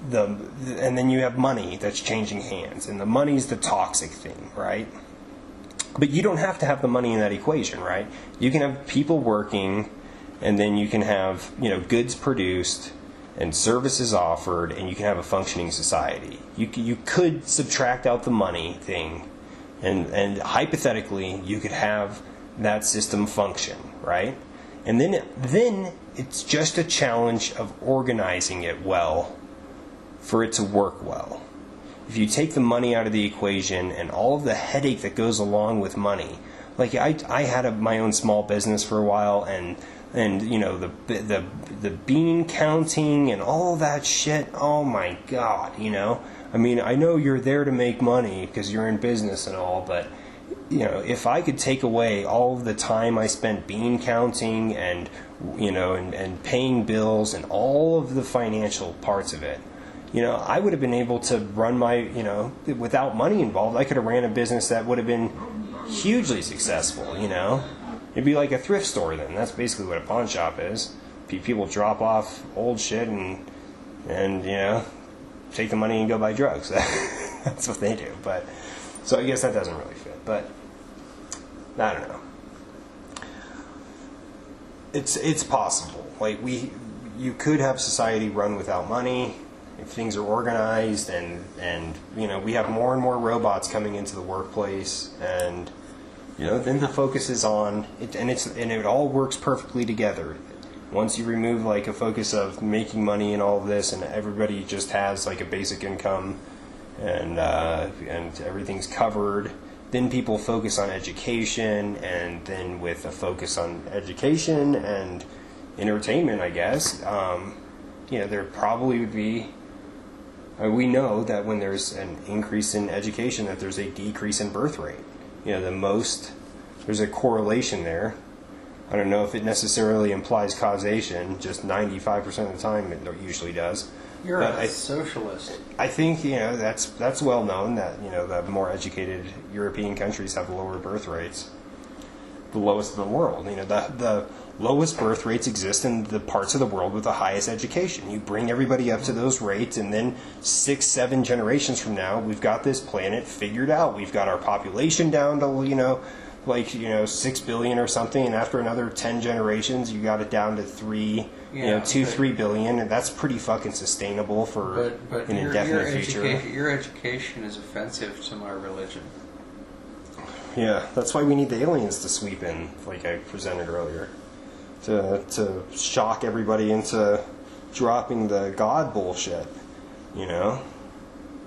then you have money that's changing hands, and the money's the toxic thing, right? But you don't have to have the money in that equation, right? You can have people working, and then you can have, goods produced and services offered, and you can have a functioning society. You could subtract out the money thing, and hypothetically, you could have that system function, right? And then it's just a challenge of organizing it well for it to work well. If you take the money out of the equation and all of the headache that goes along with money, like I had my own small business for a while, and the bean counting and all that shit. Oh my God, I mean, I know you're there to make money because you're in business and all, but if I could take away all of the time I spent bean counting and and paying bills and all of the financial parts of it, I would have been able to run my, without money involved, I could have ran a business that would have been hugely successful, It'd be like a thrift store then. That's basically what a pawn shop is. People drop off old shit and take the money and go buy drugs. That's what they do. But so I guess that doesn't really fit. But I don't know. It's possible. Like you could have society run without money if things are organized, and we have more and more robots coming into the workplace, and then the focus is on it, and it all works perfectly together. Once you remove like a focus of making money and all of this, and everybody just has like a basic income, and everything's covered, then people focus on education, and then with a focus on education and entertainment, I guess, there probably would be. We know that when there's an increase in education, that there's a decrease in birth rate. There's a correlation there. I don't know if it necessarily implies causation. Just 95% of the time, it usually does. You're a socialist. I think that's well known that the more educated European countries have lower birth rates, the lowest in the world. The lowest birth rates exist in the parts of the world with the highest education. You bring everybody up to those rates, and then 6-7 generations from now, we've got this planet figured out. We've got our population down to 6 billion or something, and after another 10 generations, you got it down to 3 billion, and that's pretty fucking sustainable for an indefinite future. Your education is offensive to my religion. Yeah, that's why we need the aliens to sweep in, like I presented earlier, to shock everybody into dropping the God bullshit. You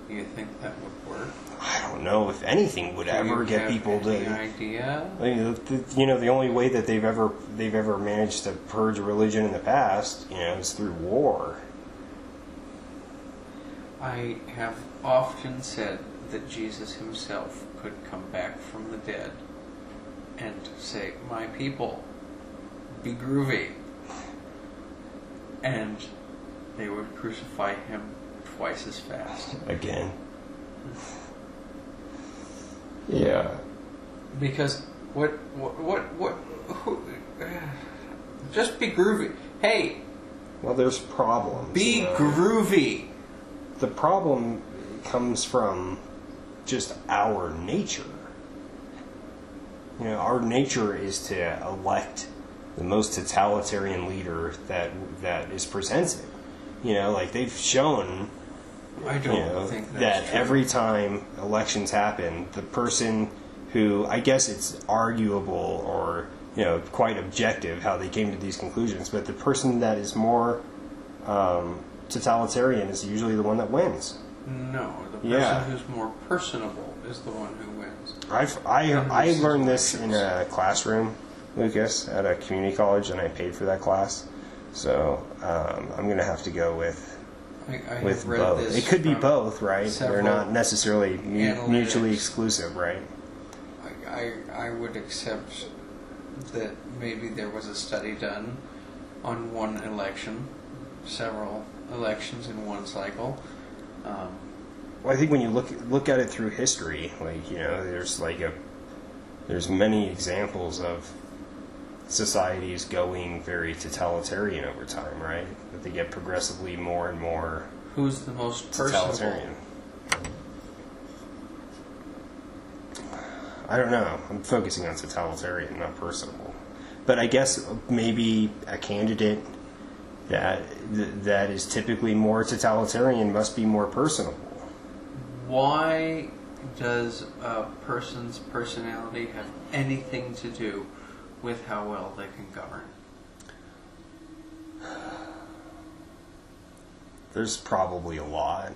think that would work? I don't know if anything would ever get people to. Any idea? I mean, the only way that they've ever managed to purge religion in the past, is through war. I have often said that Jesus himself could come back from the dead and say, "My people, be groovy," and they would crucify him twice as fast. Again. Yeah. Because just be groovy. Hey. Well, there's problems. Be groovy. The problem comes from just our nature. Our nature is to elect the most totalitarian leader that is presented. Like they've shown, I don't think that that's true. every time elections happen, the person who, I guess it's arguable or, quite objective how they came to these conclusions, but the person that is more totalitarian is usually the one that wins. No, the person who's more personable is the one who wins. I learned this in a classroom, Lucas, at a community college, and I paid for that class. So I'm going to have to go with both. This it could be both, right? They're not necessarily mutually analytics. Exclusive, right? I would accept that maybe there was a study done on one election, several elections in one cycle. Well, I think when you look at it through history, there's many examples of societies going very totalitarian over time, right? That they get progressively more and more Who's the most personable? totalitarian. I don't know. I'm focusing on totalitarian, not personable. But I guess maybe a candidate that is typically more totalitarian must be more personable. Why does a person's personality have anything to do with how well they can govern? There's probably a lot,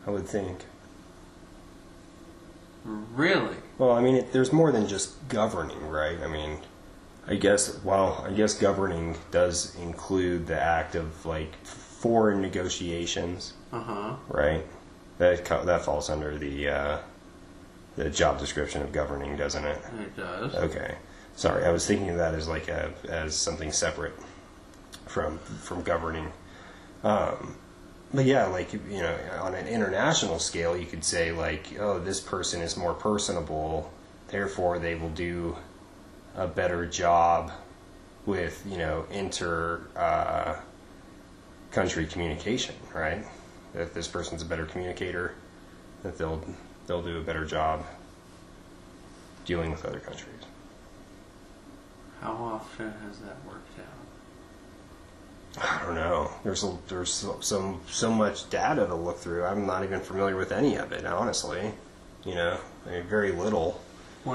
I would think. Really? Well, I mean, there's more than just governing, right? I mean, I guess governing does include the act of foreign negotiations, right? That falls under the job description of governing, doesn't it? It does. Okay, sorry, I was thinking of that as as something separate from governing. But yeah, on an international scale, you could say this person is more personable, therefore they will do a better job with country communication, right? If this person's a better communicator, that they'll do a better job dealing with other countries. How often has that worked out? I don't know. There's so much data to look through. I'm not even familiar with any of it, honestly. I mean, very little. We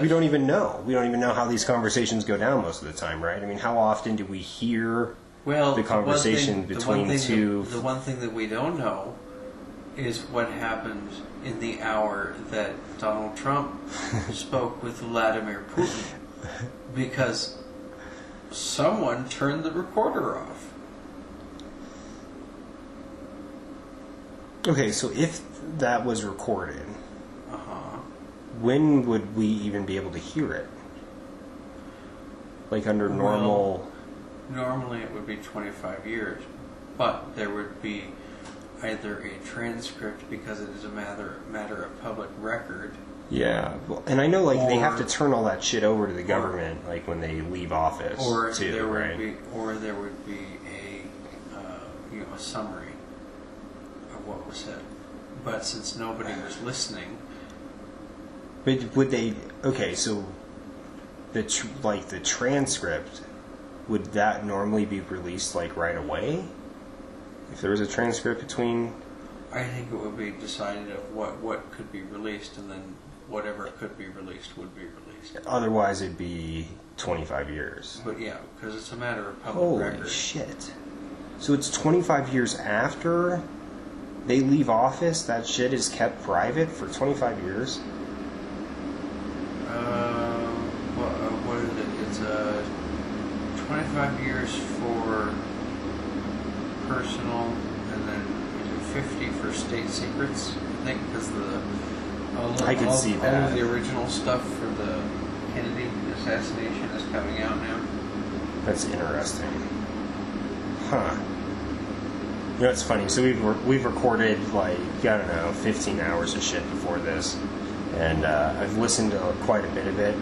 don't even know. We don't even know how these conversations go down most of the time, right? I mean, how often do we hear the conversation between two? The one thing that we don't know is what happened in the hour that Donald Trump spoke with Vladimir Putin, because someone turned the recorder off. Okay, so if that was recorded, when would we even be able to hear it? Under normal... Well, normally it would be 25 years, but there would be either a transcript, because it is a matter of public record. Yeah, well, and I know they have to turn all that shit over to the government when they leave office, too, there would right? be a summary of what was said. But since nobody was listening, but would they? Okay, so the transcript, would that normally be released right away? If there was a transcript between, I think it would be decided of what could be released, and then whatever could be released would be released. Otherwise, it'd be 25 years. But yeah, because it's a matter of public Holy record. shit! So it's 25 years after they leave office. That shit is kept private for 25 years. What is it? It's 25 years for personal, and then 50 for state secrets, I think, because all of the original stuff for the Kennedy assassination is coming out now. That's interesting. Huh. It's funny. So we've recorded 15 hours of shit before this, and I've listened to quite a bit of it.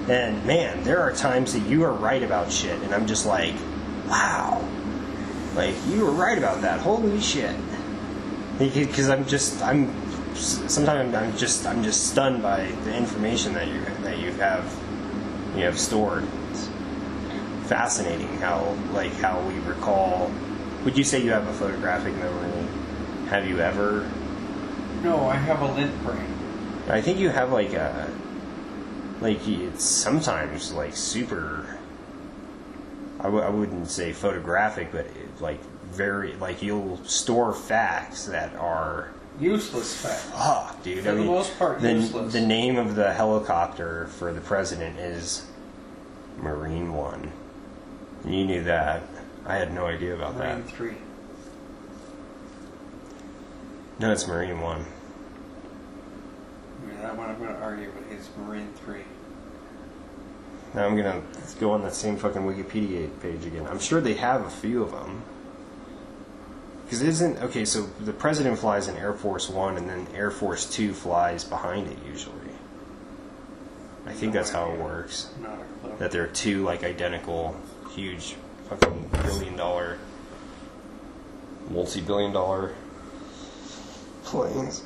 And man, there are times that you are right about shit, and I'm just wow. You were right about that. Holy shit. Because I'm just stunned by the information that you have stored. It's fascinating how we recall Would you say you have a photographic memory? Have you ever? No, I have a lint brain. I think you have like it's sometimes like super. I wouldn't say photographic, but like very like you'll store facts that are useless facts. Fuck, dude. For the most part, useless. The name of the helicopter for the president is Marine One. And you knew that. I had no idea about Marine that. 3. No, it's Marine One. I mean, that one I'm going to argue, but it's Marine 3. Now I'm gonna go on that same fucking Wikipedia page again. I'm sure they have a few of them. Because it isn't... Okay, so the president flies in Air Force One, and then Air Force 2 flies behind it, usually. I think that's how it works. Not a clue. That they're two, like, identical, huge, fucking billion-dollar, multi-billion-dollar planes.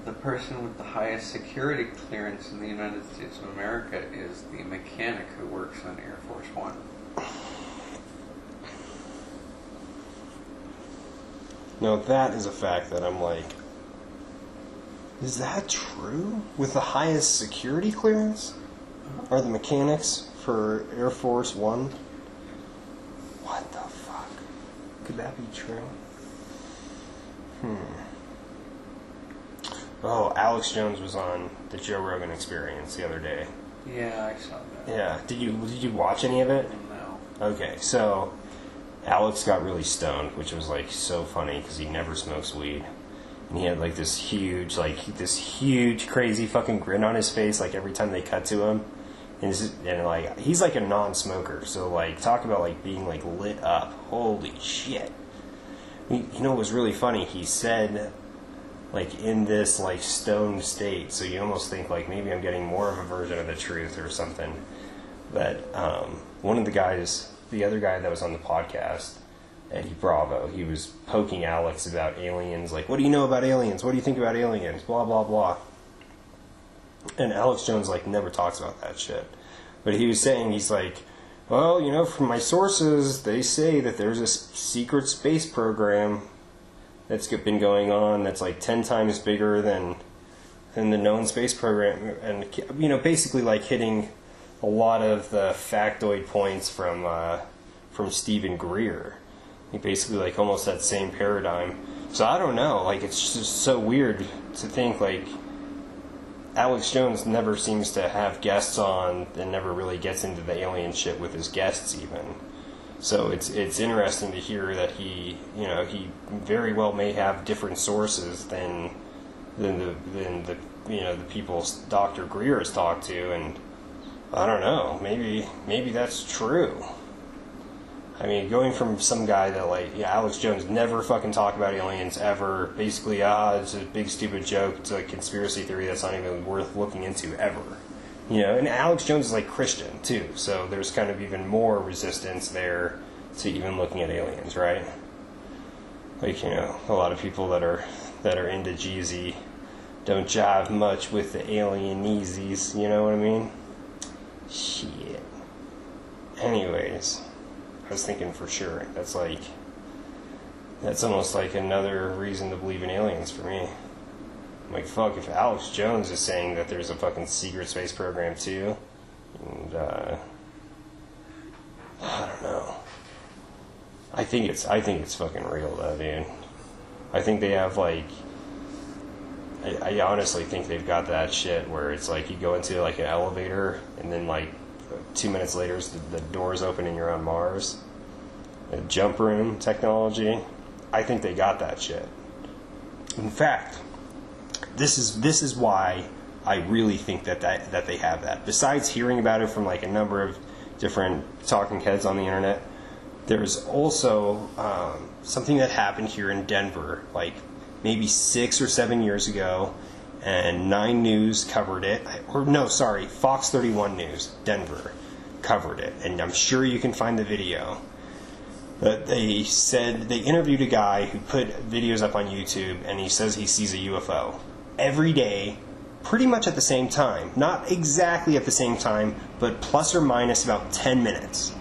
The person with the highest security clearance in the United States of America is the mechanic who works on Air Force One. Now that is a fact that I'm like, is that true? With the highest security clearance? Are the mechanics for Air Force One? What the fuck? Could that be true? Oh, Alex Jones was on the Joe Rogan Experience the other day. Yeah, I saw that. Yeah. Did you watch any of it? No. Okay, so Alex got really stoned, which was like so funny because he never smokes weed, and he had like this huge crazy fucking grin on his face like every time they cut to him, and like he's like a non-smoker, so like talk about like being like lit up. Holy shit! You know what was really funny? He said, like, in this, like, stoned state, so you almost think, like, maybe I'm getting more of a version of the truth or something. But one of the guys, the other guy that was on the podcast, Eddie Bravo, he was poking Alex about aliens, like, what do you know about aliens? What do you think about aliens? Blah, blah, blah. And Alex Jones, like, never talks about that shit. But he was saying, he's like, well, you know, from my sources, they say that there's a secret space program that's been going on that's like 10 times bigger than the known space program, and you know, basically like hitting a lot of the factoid points from Stephen Greer. He basically like almost that same paradigm. So I don't know, like it's just so weird to think like Alex Jones never seems to have guests on and never really gets into the alien shit with his guests even. So it's interesting to hear that he very well may have different sources than the people Dr. Greer has talked to, and I don't know, maybe that's true. I mean, going from some guy that like Alex Jones never fucking talk about aliens ever, basically it's a big stupid joke, it's a conspiracy theory that's not even worth looking into ever. You know, and Alex Jones is like Christian too, so there's kind of even more resistance there to even looking at aliens, right? Like, you know, a lot of people that are into Jeezy don't jive much with the alien Yeezys, you know what I mean? Shit. Anyways, I was thinking for sure, that's almost like another reason to believe in aliens for me. I'm like, fuck, if Alex Jones is saying that there's a fucking secret space program too, and I don't know. I think it's fucking real though, dude. I think they have like, I honestly think they've got that shit where it's like you go into like an elevator and then like 2 minutes later the doors open and you're on Mars. A jump room technology. I think they got that shit. In fact, this is why I really think that they have that. Besides hearing about it from like a number of different talking heads on the internet, there's also something that happened here in Denver, like maybe 6 or 7 years ago, and 9 News covered it. Fox 31 News, Denver, covered it, and I'm sure you can find the video. But they said they interviewed a guy who put videos up on YouTube, and he says he sees a UFO every day pretty much at the same time. Not exactly at the same time, but plus or minus about 10 minutes.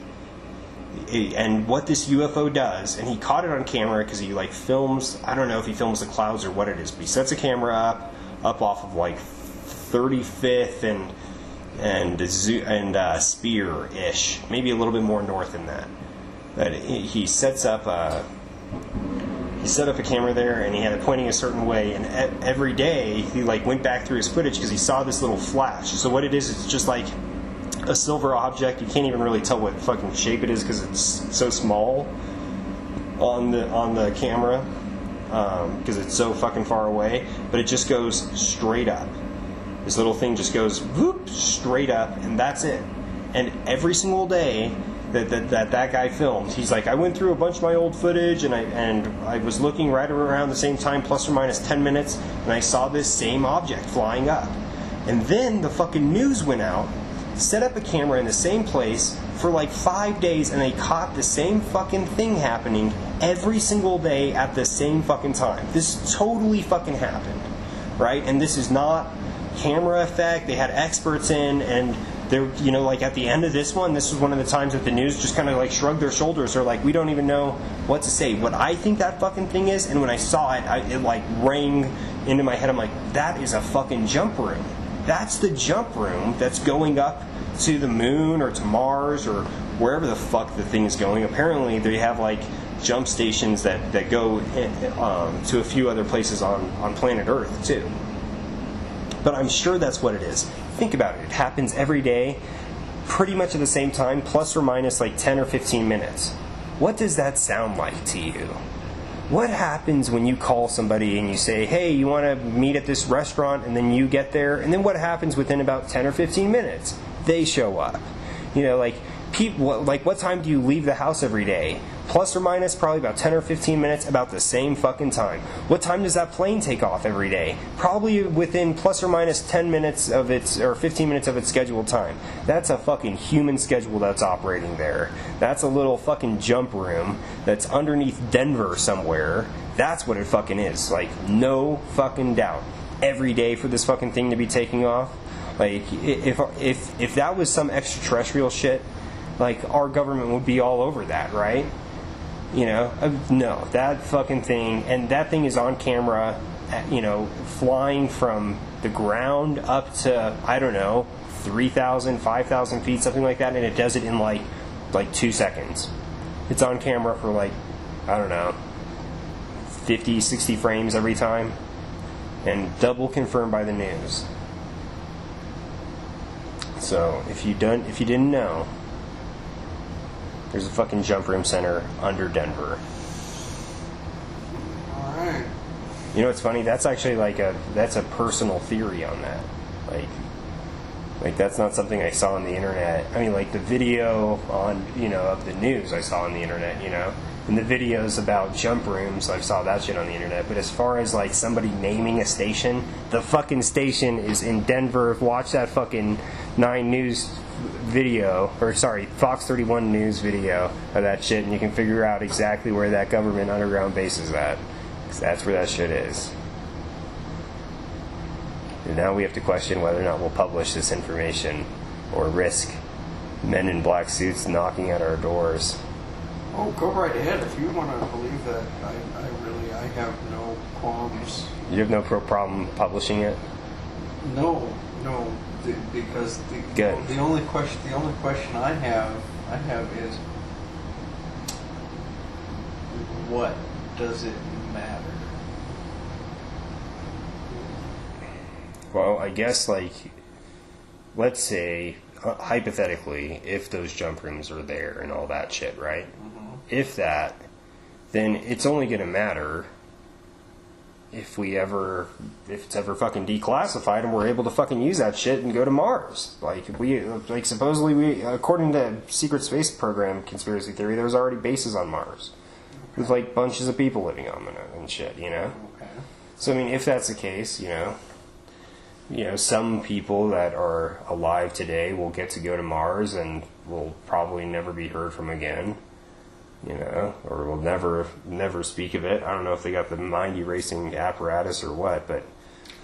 And what this UFO does, and he caught it on camera because he like films, I don't know if he films the clouds or what it is, but he sets a camera up off of like 35th and Spear-ish, maybe a little bit more north than that. But he set up a camera there, and he had it pointing a certain way, and every day he like went back through his footage because he saw this little flash. So what it is, it's just like a silver object. You can't even really tell what fucking shape it is because it's so small on the camera, because it's so fucking far away. But it just goes straight up. This little thing just goes whoop straight up, and that's it. And every single day that guy filmed, he's like, I went through a bunch of my old footage, and I was looking right around the same time, plus or minus 10 minutes, and I saw this same object flying up. And then the fucking news went out, set up a camera in the same place for like 5 days, and they caught the same fucking thing happening every single day at the same fucking time. This totally fucking happened, right? And this is not camera effect. They had experts in, and they're, you know, like at the end of this was one of the times that the news just kind of like shrugged their shoulders. They're like, we don't even know what to say. What I think that fucking thing is, and when I saw it, it like rang into my head. I'm like, that is a fucking jump room. That's the jump room that's going up to the moon or to Mars or wherever the fuck the thing is going. Apparently they have like jump stations that go to a few other places on planet Earth too. But I'm sure that's what it is. Think about it. It happens every day, pretty much at the same time, plus or minus like 10 or 15 minutes. What does that sound like to you? What happens when you call somebody and you say, hey, you want to meet at this restaurant, and then you get there, and then what happens within about 10 or 15 minutes? They show up. You know, like, people, like, what time do you leave the house every day? Plus or minus probably about 10 or 15 minutes, about the same fucking time. What time does that plane take off every day? Probably within plus or minus 10 minutes of its, or 15 minutes of its scheduled time. That's a fucking human schedule that's operating there. That's a little fucking jump room that's underneath Denver somewhere. That's what it fucking is. Like, no fucking doubt. Every day for this fucking thing to be taking off. Like, if that was some extraterrestrial shit, like, our government would be all over that, right? You know, no, that fucking thing, and that thing is on camera, you know, flying from the ground up to, I don't know, 3,000, 5,000 feet, something like that, and it does it in like 2 seconds. It's on camera for like, I don't know, 50, 60 frames every time, and double confirmed by the news. So, if you didn't know, there's a fucking jump room center under Denver. Alright. You know what's funny? That's actually that's a personal theory on that. Like that's not something I saw on the internet. I mean, like the video on, you know, of the news I saw on the internet, you know. And the videos about jump rooms, I saw that shit on the internet. But as far as like somebody naming a station, the fucking station is in Denver. Watch that fucking 9 News video, or sorry, Fox 31 News video of that shit, and you can figure out exactly where that government underground base is at. Because that's where that shit is. And now we have to question whether or not we'll publish this information or risk men in black suits knocking at our doors. Oh, go right ahead. If you want to believe that, I have no qualms. You have no problem publishing it? No, because the only question I have is, what does it matter? Well, I guess, like, let's say, hypothetically, if those jump rooms are there and all that shit, right? Mm-hmm. If that, then it's only going to matter if it's ever fucking declassified and we're able to fucking use that shit and go to Mars. Supposedly according to Secret Space Program conspiracy theory, there's already bases on Mars. Okay. With, like, bunches of people living on them and shit, you know? Okay. So, I mean, if that's the case, you know, some people that are alive today will get to go to Mars and will probably never be heard from again, you know, or will never speak of it. I don't know if they got the mind erasing apparatus or what, but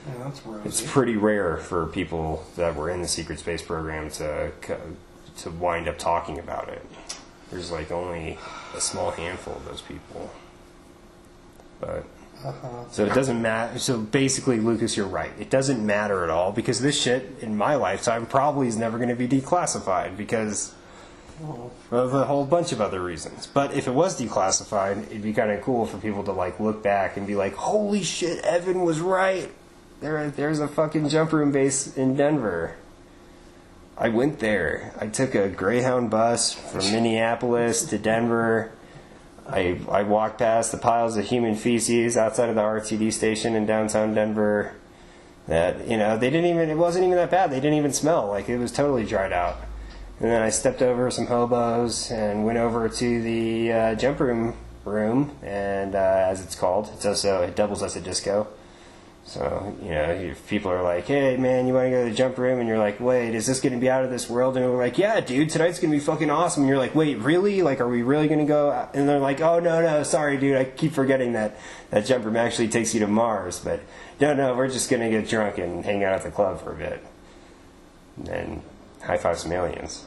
Yeah, that's rosy. It's pretty rare for people that were in the secret space program to wind up talking about it. There's like only a small handful of those people. But so it doesn't matter. So basically, Lucas, you're right. It doesn't matter at all because this shit in my lifetime probably is never going to be declassified because of a whole bunch of other reasons. But if it was declassified, it'd be kind of cool for people to like look back and be like, "Holy shit, Evan was right. There's a fucking jump room base in Denver. I went there. I took a Greyhound bus from Minneapolis to Denver. I walked past the piles of human feces outside of the RTD station in downtown Denver. That, you know, it wasn't even that bad. They didn't even smell. Like, it was totally dried out. And then I stepped over some hobos and went over to the jump room, and as it's called, it doubles as a disco. So, you know, if people are like, hey, man, you want to go to the jump room? And you're like, wait, is this going to be out of this world? And we're like, yeah, dude, tonight's going to be fucking awesome. And you're like, wait, really? Like, are we really going to go? And they're like, oh, no, sorry, dude. I keep forgetting that jump room actually takes you to Mars. But no, we're just going to get drunk and hang out at the club for a bit. And then high-five some aliens.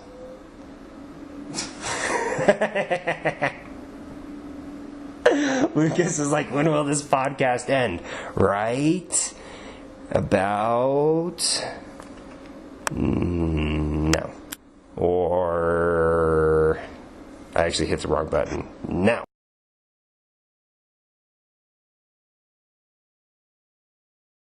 Lucas is like, when will this podcast end? Right about no. Or I actually hit the wrong button. Now.